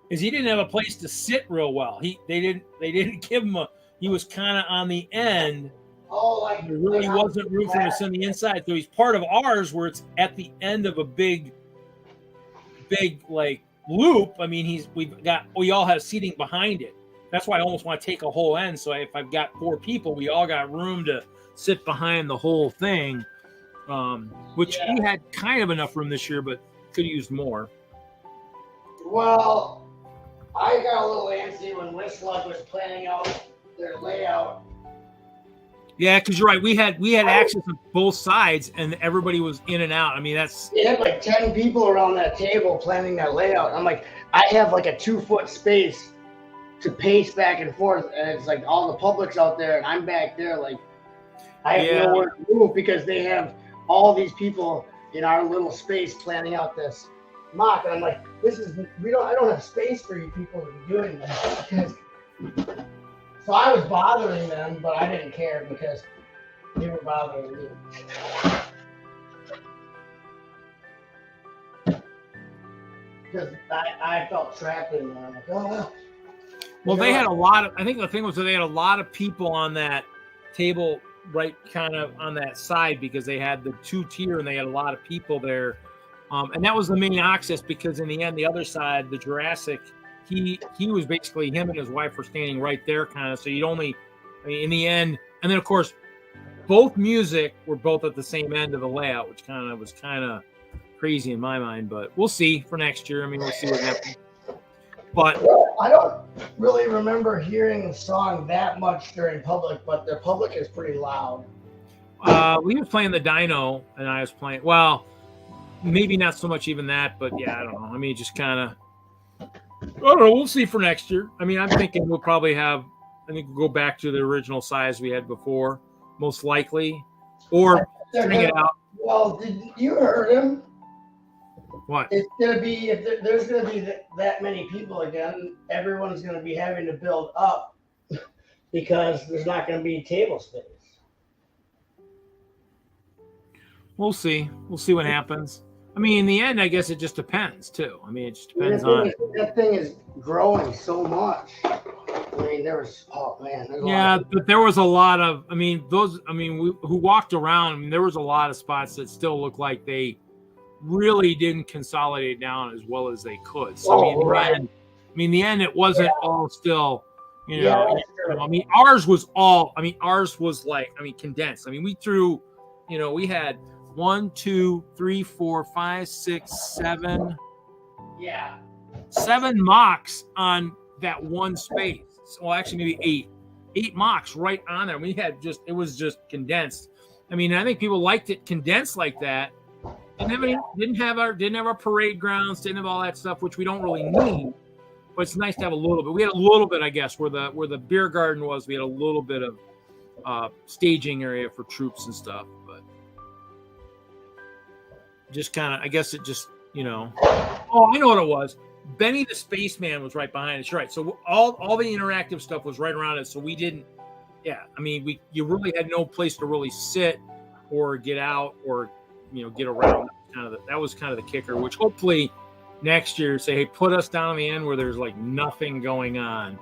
is he didn't have a place to sit real well. They didn't give him he was kind of on the end. There really wasn't room for him to sit on the inside. So he's part of ours where it's at the end of a big loop. I mean, we all have seating behind it. That's why I almost want to take a whole end. So if I've got 4 people, we all got room to sit behind the whole thing. Which he had kind of enough room this year, but could have used more. Well, I got a little antsy when WISLUG was planning out their layout. Yeah, because you're right. We had access on both sides, and everybody was in and out. I mean, they had 10 people around that table planning that layout. I'm like, I have a 2-foot space to pace back and forth, and it's all the public's out there, and I'm back there. I have nowhere to move because they have all these people in our little space planning out this. mock, and I'm like, I don't have space for you people to be doing this. Because, so I was bothering them, but I didn't care because they were bothering me. Because I felt trapped in there. I'm like, oh. Well, they had a lot of. I think the thing was that they had a lot of people on that table, right, kind of on that side, because they had the 2-tier and they had a lot of people there, and that was the main access. Because in the end, the other side, the Jurassic, he was basically, him and his wife were standing right there, kind of. So you'd only, I mean, in the end, and then of course, both music were both at the same end of the layout, which was kind of crazy in my mind. But we'll see for next year. I mean, we'll see what happens. But I don't really remember hearing the song that much during public, but the public is pretty loud. We was playing the dyno, and I was playing. Well, maybe not so much even that, but yeah, I don't know. I mean, just kind of. I don't know. We'll see for next year. I mean, I'm thinking we'll probably have. I think we'll go back to the original size we had before, most likely, or string it out. Well, did you heard him? What? It's gonna be, if there's gonna be that many people again, everyone's gonna be having to build up because there's not gonna be table space. We'll see. We'll see what happens. I mean, in the end, I guess it just depends too. I mean, it just depends on. That thing is growing so much. I mean, there's yeah, but there was a lot of. I mean, who walked around. I mean, there was a lot of spots that still look like they really didn't consolidate down as well as they could. So in the end, it wasn't all still, you know. I mean, ours was like, condensed. I mean, we threw, we had 1, 2, 3, 4, 5, 6, 7. Yeah. 7 MOCs on that one space. Well, actually, maybe 8 MOCs right on there. We had it was just condensed. I mean, I think people liked it condensed like that. Didn't have our parade grounds, didn't have all that stuff, which we don't really need. But it's nice to have a little bit. We had a little bit, I guess, where the beer garden was. We had a little bit of staging area for troops and stuff. But just kind of, I guess it just, Oh, I know what it was. Benny the Spaceman was right behind us. Right. So all the interactive stuff was right around us. So we didn't. Yeah. I mean, you really had no place to really sit or get out or get around. That was kind of the kicker, which hopefully next year say, hey, put us down the end where there's like nothing going on.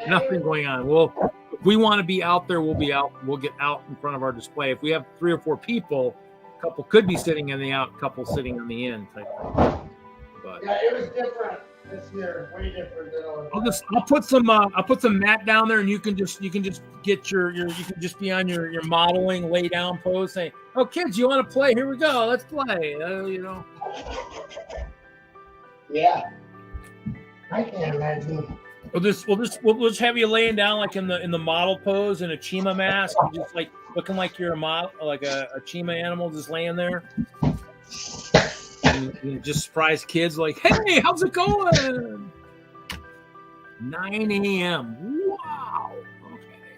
Nothing going on. Well, if we want to be out there, we'll be out. We'll get out in front of our display. If we have 3 or 4 people, a couple could be sitting in the out, a couple sitting on the end type thing. But yeah, it was different this year, way different than I'll put some mat down there, and you can just get your you can just be on your modeling lay down pose, saying, "Oh, kids, you want to play? Here we go, let's play." Yeah, I can't imagine. We'll just have you laying down like in the model pose in a Chima mask, and just like looking like you're a model, like a Chima animal, just laying there. And just surprise kids like, hey, how's it going? 9 a.m. Wow.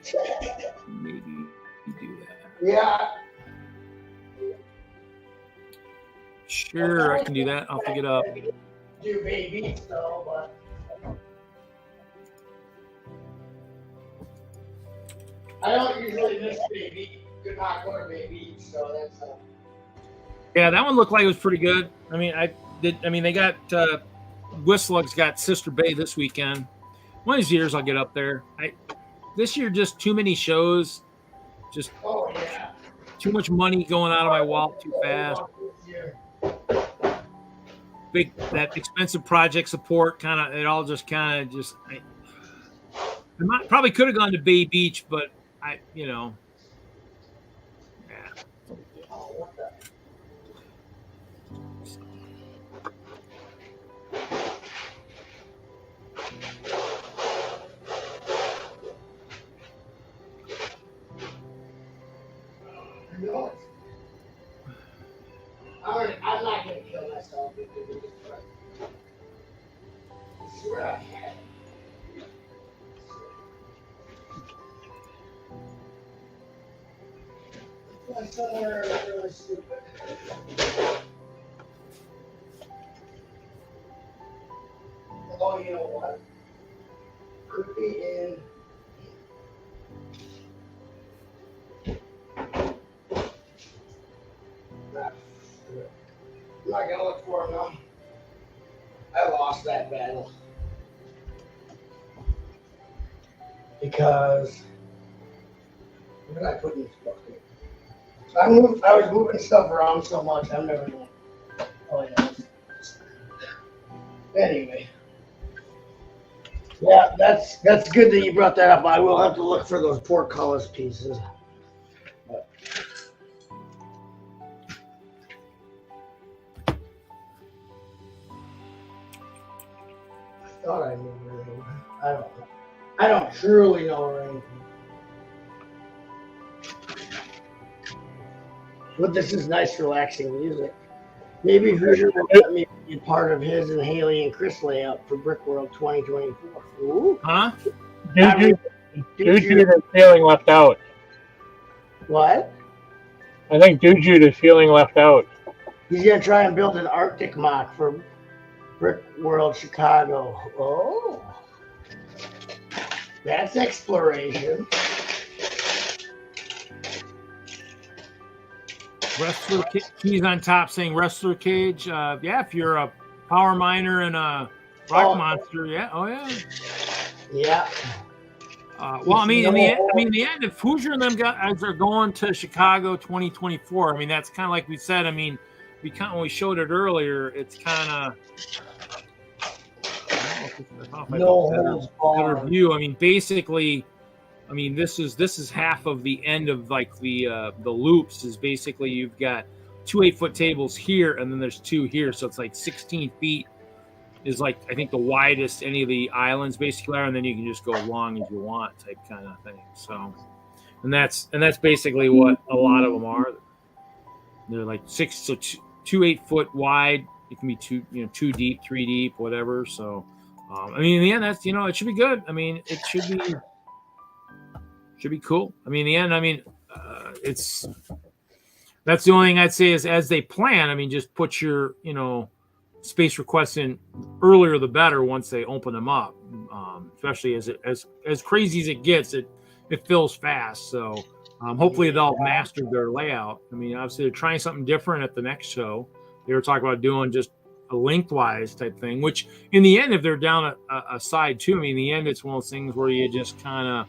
Okay. Maybe you do that. Yeah. Sure, I can do that. I'll pick it up. Do baby so, but I don't usually miss baby. Do not go to baby, so that's Yeah, that one looked like it was pretty good. I mean, they got WISLUG's got Sister Bay this weekend. One of these years I'll get up there. This year just too many shows, just too much money going out of my wallet too fast. That expensive project support it all just I probably could have gone to Bay Beach, but yeah. I'm not gonna kill myself. I swear I had. I somewhere really stupid. you know what? Could be in. I'm not gonna look for him now. I lost that battle because what did I put in this bucket? I was moving stuff around so much. I'm never gonna. Oh yeah. Anyway, yeah, that's good that you brought that up. I will have to look for those portcullis pieces. I thought I knew where they were. I don't know. I don't truly know where anything. But this is nice, relaxing music. Maybe Hoosier will let me be part of his and Haley and Chris layout for Brickworld 2024. Ooh. Huh? Dude is feeling left out. What? I think Dude is feeling left out. He's gonna try and build an Arctic mock for Brickworld Chicago. Oh, that's exploration. Wrestler Keys on top saying wrestler cage. Yeah, if you're a power miner and a rock monster, yeah. Oh yeah. Yeah. Well, I mean, in the end, if Hoosier and them guys are going to Chicago 2024, I mean, that's kind of like we said. I mean, when we showed it earlier, it's kind of better view. I mean, basically, I mean, this is half of the end of like the loops. Is basically you've got 2 8-foot tables here, and then there's 2 here, so it's like 16 feet. Is like I think the widest any of the islands basically are, and then you can just go as long as you want, type kind of thing. So, and that's basically what a lot of them are. They're like 2 8-foot wide. It can be 2 deep, 3 deep, whatever. So, I mean, in the end, that's it should be good. I mean, it should be cool. I mean, in the end, I mean, that's the only thing I'd say is as they plan. I mean, just put your space requests in earlier the better once they open them up, especially as crazy as it gets, it fills fast. So hopefully they'll have mastered their layout. I mean, obviously they're trying something different at the next show. They were talking about doing just a lengthwise type thing, which in the end, if they're down a side too, I mean, in the end, it's one of those things where you just kind of,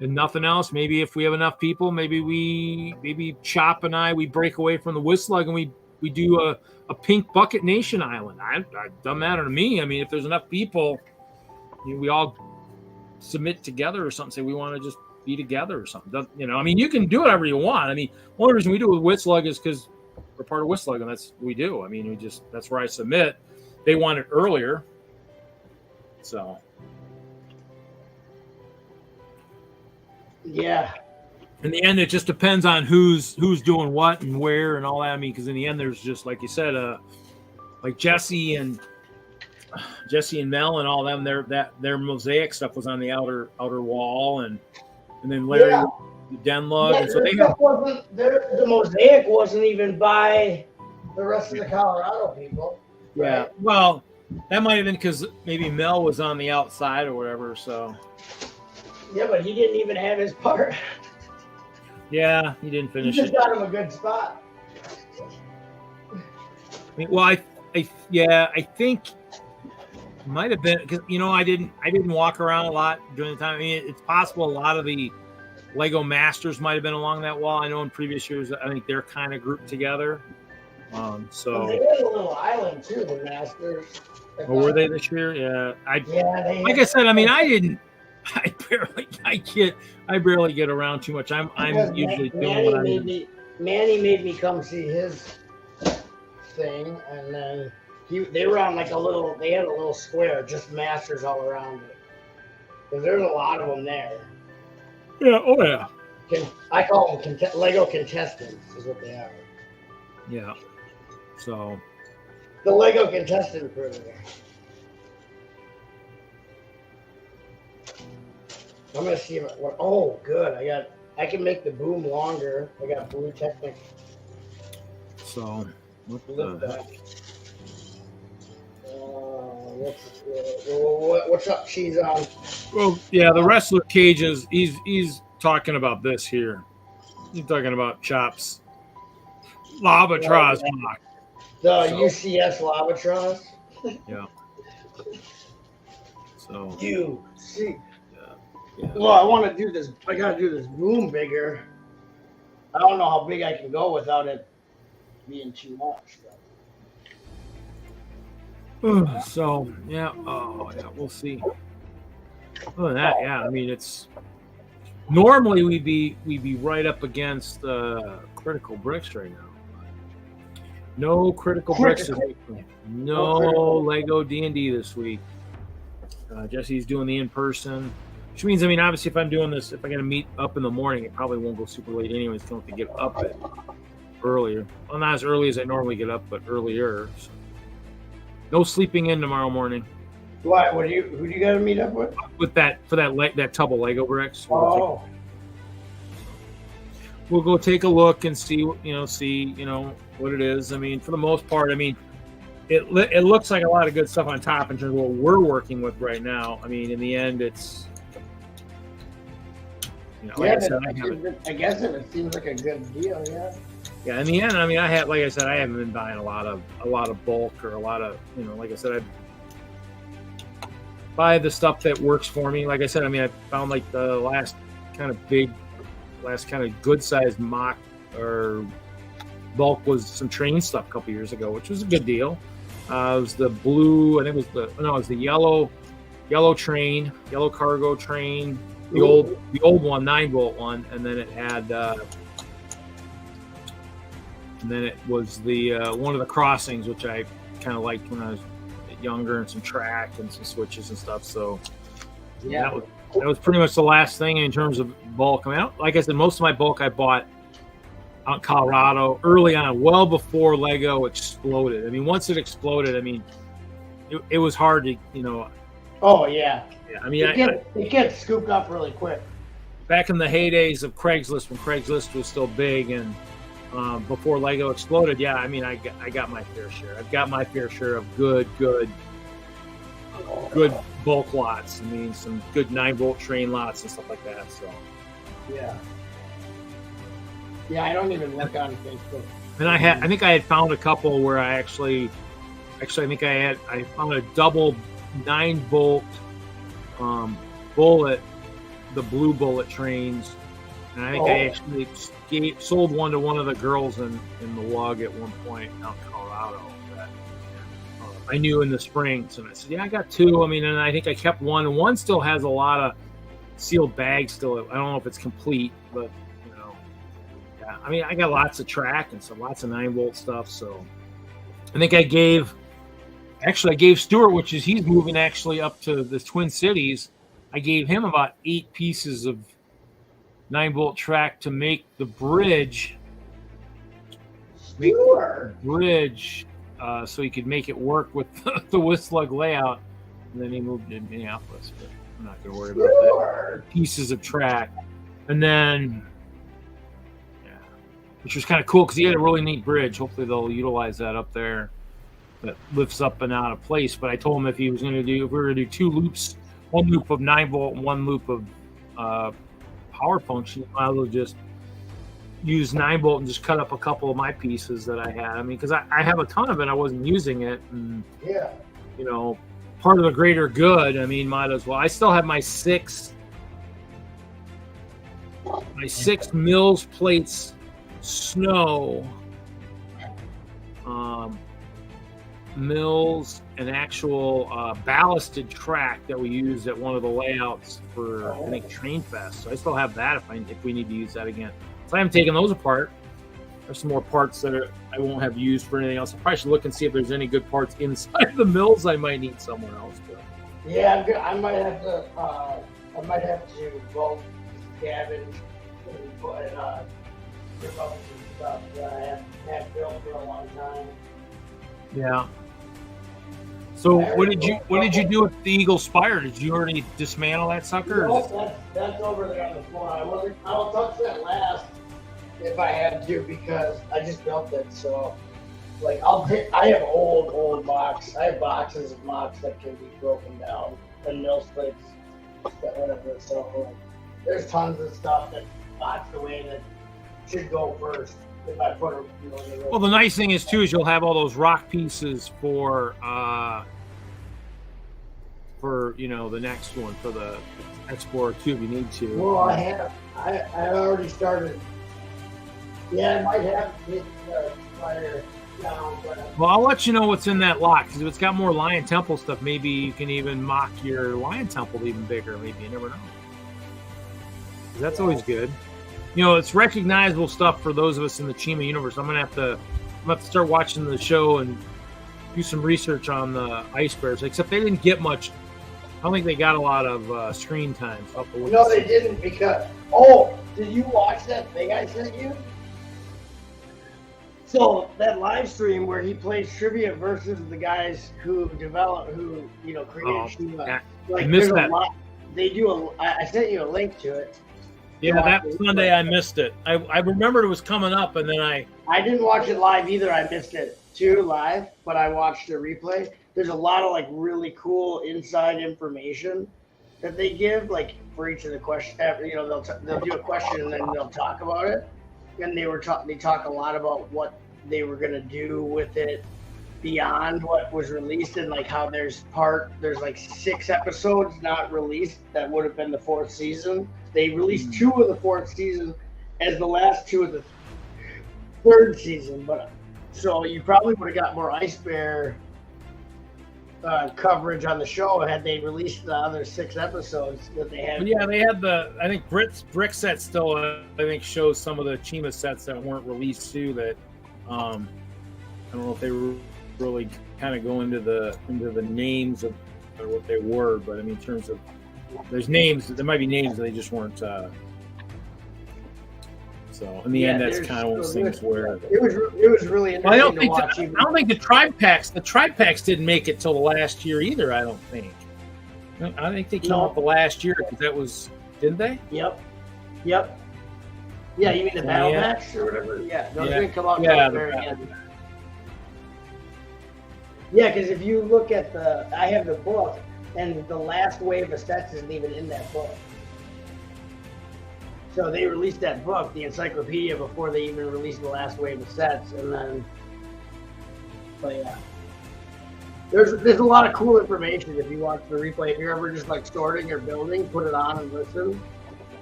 and nothing else. Maybe if we have enough people, maybe Chop and we break away from the WISLUG and we do a Pink Bucket Nation Island. It doesn't matter to me. I mean, if there's enough people, we all submit together or something. Say we want to just be together or something. I mean, you can do whatever you want. I mean, one reason we do it with WISLUG is because we're part of WISLUG, and that's what we do. I mean, that's where I submit. They want it earlier, so yeah. In the end, it just depends on who's doing what and where and all that. I mean, because in the end, there's just like you said, like Jesse and Mel and all them. Their mosaic stuff was on the outer wall, and then Larry, the DENLUG, and so they have. The mosaic wasn't even by the rest of the Colorado people. Right? Yeah, well, that might have been because maybe Mel was on the outside or whatever. So. Yeah, but he didn't even have his part. Yeah, he didn't finish it. He just got him a good spot. I mean, well, I think it might have been because I didn't walk around a lot during the time. I mean, it's possible a lot of the Lego Masters might have been along that wall. I know in previous years, I think they're kind of grouped together. So they had a little island too, the Masters. Or were they this year? Yeah, like I said, I mean, I barely get around too much. I'm usually doing what I'm. Manny made me come see his thing, and then they were on like they had a little square, just Masters all around it. Because there's a lot of them there. Yeah. Oh yeah. I call them Lego contestants, is what they are. Yeah. So. The Lego contestant crew there. I'm gonna see what. Oh, good! I can make the boom longer. I got Blue Technic. So what the heck? We'll What's up, cheese on? Well, yeah, the wrestler cages. He's talking about this here. He's talking about chops, Lavatraz mock. The UCS Lavatraz. Yeah. So You see. yeah. Well, I want to do this. I gotta do this boom bigger. I don't know how big I can go without it being too much. So yeah, we'll see. Other than that, yeah, I mean it's normally we'd be right up against critical bricks right now. No critical bricks this week. No Lego D&D this week. Jesse's doing the in-person, which means, I mean, obviously if I'm doing this, if I got to meet up in the morning, it probably won't go super late anyways. Don't have to get up earlier. Well, not as early as I normally get up, but earlier. So. No sleeping in tomorrow morning. Why? Who do you got to meet up with? With that tub of Lego bricks. We'll go take a look and see what it is. I mean, for the most part, I mean, it looks like a lot of good stuff on top in terms of what we're working with right now. I mean, in the end, it's I guess it seems like a good deal. Yeah. Yeah, in the end, I mean, I haven't been buying a lot of bulk or a lot of, like I said, I buy the stuff that works for me. Like I said, I mean, I found like the last kind of good sized mock or bulk was some train stuff a couple years ago, which was a good deal. It was the blue, it was the yellow train, yellow cargo train, the old one, 9-volt one, and then it had. And then it was the one of the crossings, which I kind of liked when I was younger, and some track and some switches and stuff. So yeah, that was pretty much the last thing in terms of bulk. I mean, like I said, most of my bulk I bought out in Colorado early on, well before Lego exploded. I mean, once it exploded, I mean, it was hard to, Oh yeah. Yeah, I mean, it gets scooped up really quick. Back in the heydays of Craigslist, when Craigslist was still big and before Lego exploded, yeah, I mean, I got my fair share. I've got my fair share of good bulk lots. I mean, some good 9-volt train lots and stuff like that. So, yeah, I don't even look on Facebook. And I think I had found a couple where I actually, I found a double 9-volt bullet, the blue bullet trains. And I think I actually sold one to one of the girls in the lug at one point out in Colorado that I knew in the spring. So I said, yeah, I got 2. I mean, and I think I kept one. And one still has a lot of sealed bags still. I don't know if it's complete, but, yeah. I mean, I got lots of track and lots of 9-volt stuff. So I think I gave Stuart, which is he's moving actually up to the Twin Cities. I gave him about 8 pieces of 9-volt track to make the bridge. So he could make it work with the WISLUG layout. And then he moved to Minneapolis, but I'm not going to worry about that. Pieces of track. And then, which was kind of cool because he had a really neat bridge. Hopefully they'll utilize that up there that lifts up and out of place. But I told him if we were going to do 2 loops, 1 loop of 9-volt and 1 loop of power function, I will just use 9-volt and just cut up a couple of my pieces that I had. I mean, because I have a ton of it, I wasn't using it, and part of the greater good. I mean, might as well. I still have my 6 Mills plates snow, Mills and actual ballasted track that we used at one of the layouts for I think Train Fest. So I still have that if we need to use that again. So I haven't taken those apart. There's some more parts that I won't have used for anything else. I probably should look and see if there's any good parts inside the Mills I might need somewhere else. But. Yeah, I might have to both scavenge and put rip up some stuff that I have built for a long time. Yeah. So what did you do with the Eagle Spire? Did you already dismantle that sucker? No, that's over there on the floor. I'll touch that last if I had to because I just built it. So like I have old MOCs. I have boxes of MOCs that can be broken down and mill splits, whatever. So like, there's tons of stuff that's boxed away that should go first if I put them. You know, in the Well, the nice thing is too is you'll have all those rock pieces for the next one for the Explorer 2 if you need to. Well, I have. I already started. Yeah, I might have to get the fire down, but Well, I'll let you know what's in that lock because if it's got more Lion Temple stuff, maybe you can even mock your Lion Temple even bigger. Maybe you never know. 'Cause that's always good. It's recognizable stuff for those of us in the Chima universe. I'm gonna have to start watching the show and do some research on the ice bears. Except they didn't get much. I don't think they got a lot of screen time. So I'll have to look no, and they see. didn't because. Oh, did you watch that thing I sent you? So that live stream where he plays trivia versus the guys who created Chima. Yeah. Like, I missed there's that. a lot. They do I sent you a link to it. Yeah, that Sunday I missed it. I remembered it was coming up, and then I didn't watch it live either. I missed it too live, but I watched the replay. There's a lot of like really cool inside information that they give, like for each of the questions. They'll do a question and then they'll talk about it. And they talk a lot about what they were gonna do with it beyond what was released, and like how there's like 6 episodes not released that would have been the 4th season. They released 2 of the 4th season as the last 2 of the 3rd season, but so you probably would have got more Ice Bear coverage on the show had they released the other 6 episodes that they had. But yeah, they had I think Brick set still I think shows some of the Chima sets that weren't released too. That I don't know if they really kind of go into the names of or what they were, but I mean in terms of there might be names that they just weren't. So in the end, that's kind of one of those things where it was really interesting. I don't think the tribe packs didn't make it till the last year either. I don't think. I think they came out the last year because that was, didn't they? Yep. Yeah, you mean the battle packs or whatever? Yeah, those didn't come out until the very end. Yeah, because if you look at I have the book, and the last wave of sets isn't even in that book. So they released that book, the encyclopedia, before they even released the last wave of sets, and then. But yeah, there's a lot of cool information if you watch the replay. If you're ever just like sorting or building, put it on and listen.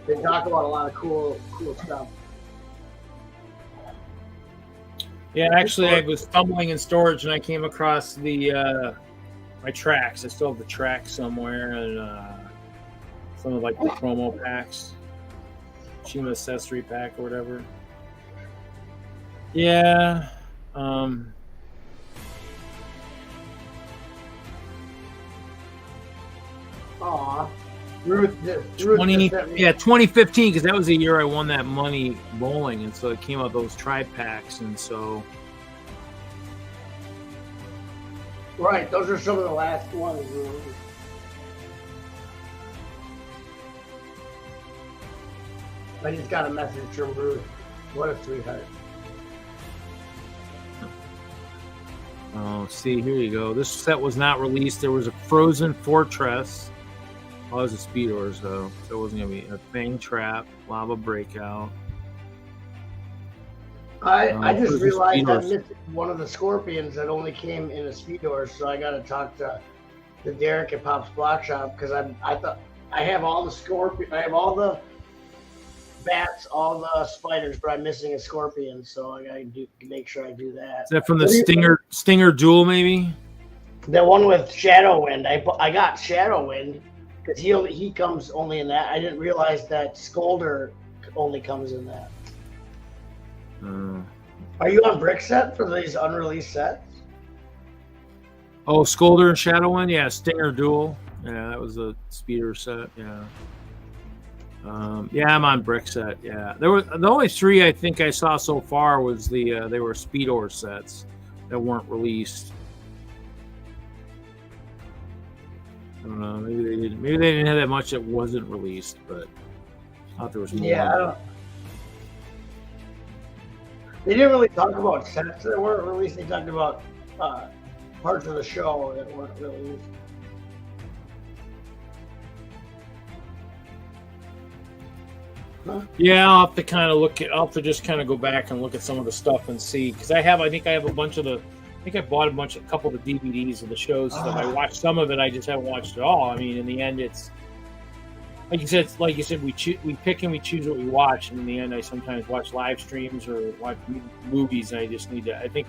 They talk about a lot of cool stuff. Yeah, actually, I was fumbling in storage and I came across my tracks. I still have the tracks somewhere, and some of like the promo packs, Chima accessory pack or whatever. Yeah. Aw. Ruth 2015, because that was the year I won that money bowling, and so it came out those tribe packs, and so. Right, those are some of the last ones. I just got a message from Ruth. What a sweetheart. Oh, see, here you go. This set was not released. There was a Frozen Fortress. Oh, it was a Speedors, though. So it wasn't going to be a Fang Trap, Lava Breakout. I just realized I missed one of the Scorpions that only came in a Speedor, so I got to talk to Derek at Pop's Block Shop, because I thought I have all the Scorpion, I have all the bats, all the spiders, but I'm missing a Scorpion, so I got to make sure I do that. Is that from the Stinger Duel, maybe? The one with Shadow Wind. I got Shadow Wind because he comes only in that. I didn't realize that Scolder only comes in that. Are you on brick set for these unreleased sets? Oh, Scolder and Shadowwind? Yeah, Stinger Duel. Yeah, that was a speeder set. Yeah. Yeah, I'm on brick set. Yeah, there were the only 3 I think I saw so far was they were Speedor sets that weren't released. I don't know. Maybe they didn't have that much that wasn't released, but I thought there was more. Yeah, They didn't really talk about sets that weren't released. They talked about parts of the show that weren't released. Yeah, I'll have to kind of look at. I'll have to just kind of go back and look at some of the stuff and see, because I think I have a bunch of the. I think I bought a couple of the DVDs of the shows. Stuff. I watched some of it. I just haven't watched it all. I mean, in the end, it's like you said. We pick and we choose what we watch, and in the end, I sometimes watch live streams or watch movies. And I just need to. I think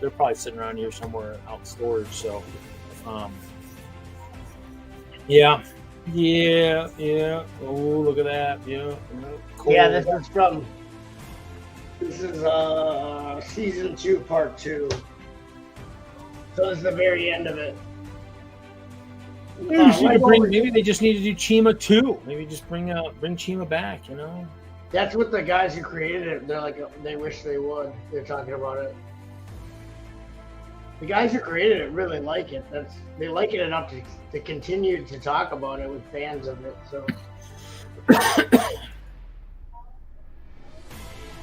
they're probably sitting around here somewhere out in storage. So, yeah. Oh, look at that. Yeah. Cool. Yeah, this is season 2, part 2. So this is the very end of it. Maybe they just need to do Chima 2. Maybe just bring Chima back. You know. That's what the guys who created it. They're like, they wish they would. They're talking about it. The guys who created it really like it. They like it enough to continue to talk about it with fans of it. So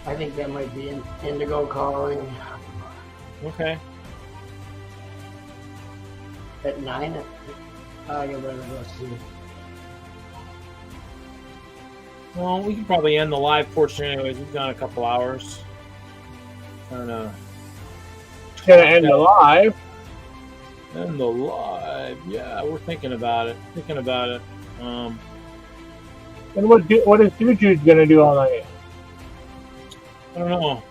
I think that might be Indigo calling. Okay. At 9. I gotta go see. Well, we can probably end the live portion anyways. We've gone a couple hours. I don't know. Gonna end the live. End the live. Yeah, we're thinking about it. And what is Jude gonna do all night? I don't know.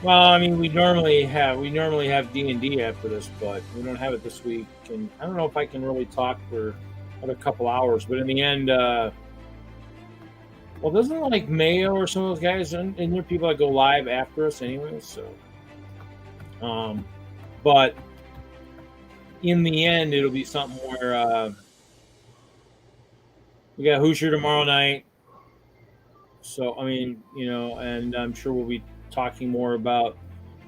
Well, I mean, we normally have D&D after this, but we don't have it this week. And I don't know if I can really talk for another couple hours. But in the end, well, doesn't like Mayo or some of those guys and there are people that go live after us anyway. So, but in the end, it'll be something where we got Hoosier tomorrow night. So, I mean, you know, and I'm sure we'll be talking more about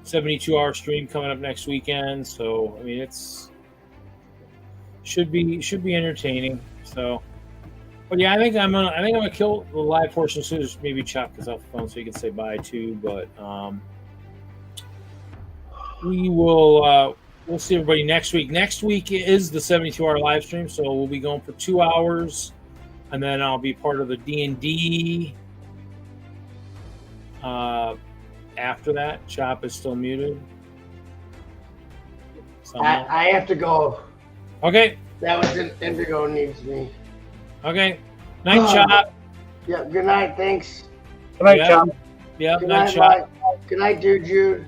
72-hour stream coming up next weekend. So, I mean, should be entertaining. So, but yeah, I think I'm gonna kill the live portion as soon as maybe Chop gets off the phone so you can say bye too. But we will we'll see everybody next week. Next week is the 72-hour live stream, so we'll be going for 2 hours, and then I'll be part of the D&D. After that, Chop is still muted. I have to go. Okay. That was Indigo needs me. Okay. Night, Chop. Yeah. Good night. Thanks. Good night, Chop. Yeah. Good night, night, Chop. Mike. Good night, Jude.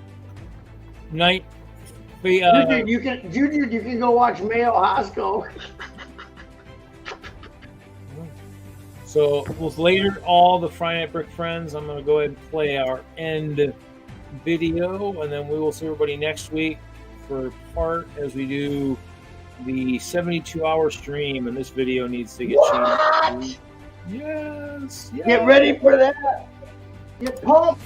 Night. Jude, you can go watch Mayo Hosco. So with later, all the Friday Night Brick friends, I'm going to go ahead and play our end video, and then we will see everybody next week for part as we do the 72-hour stream, and this video needs to get changed. Yes. Get ready for that. Get pumped.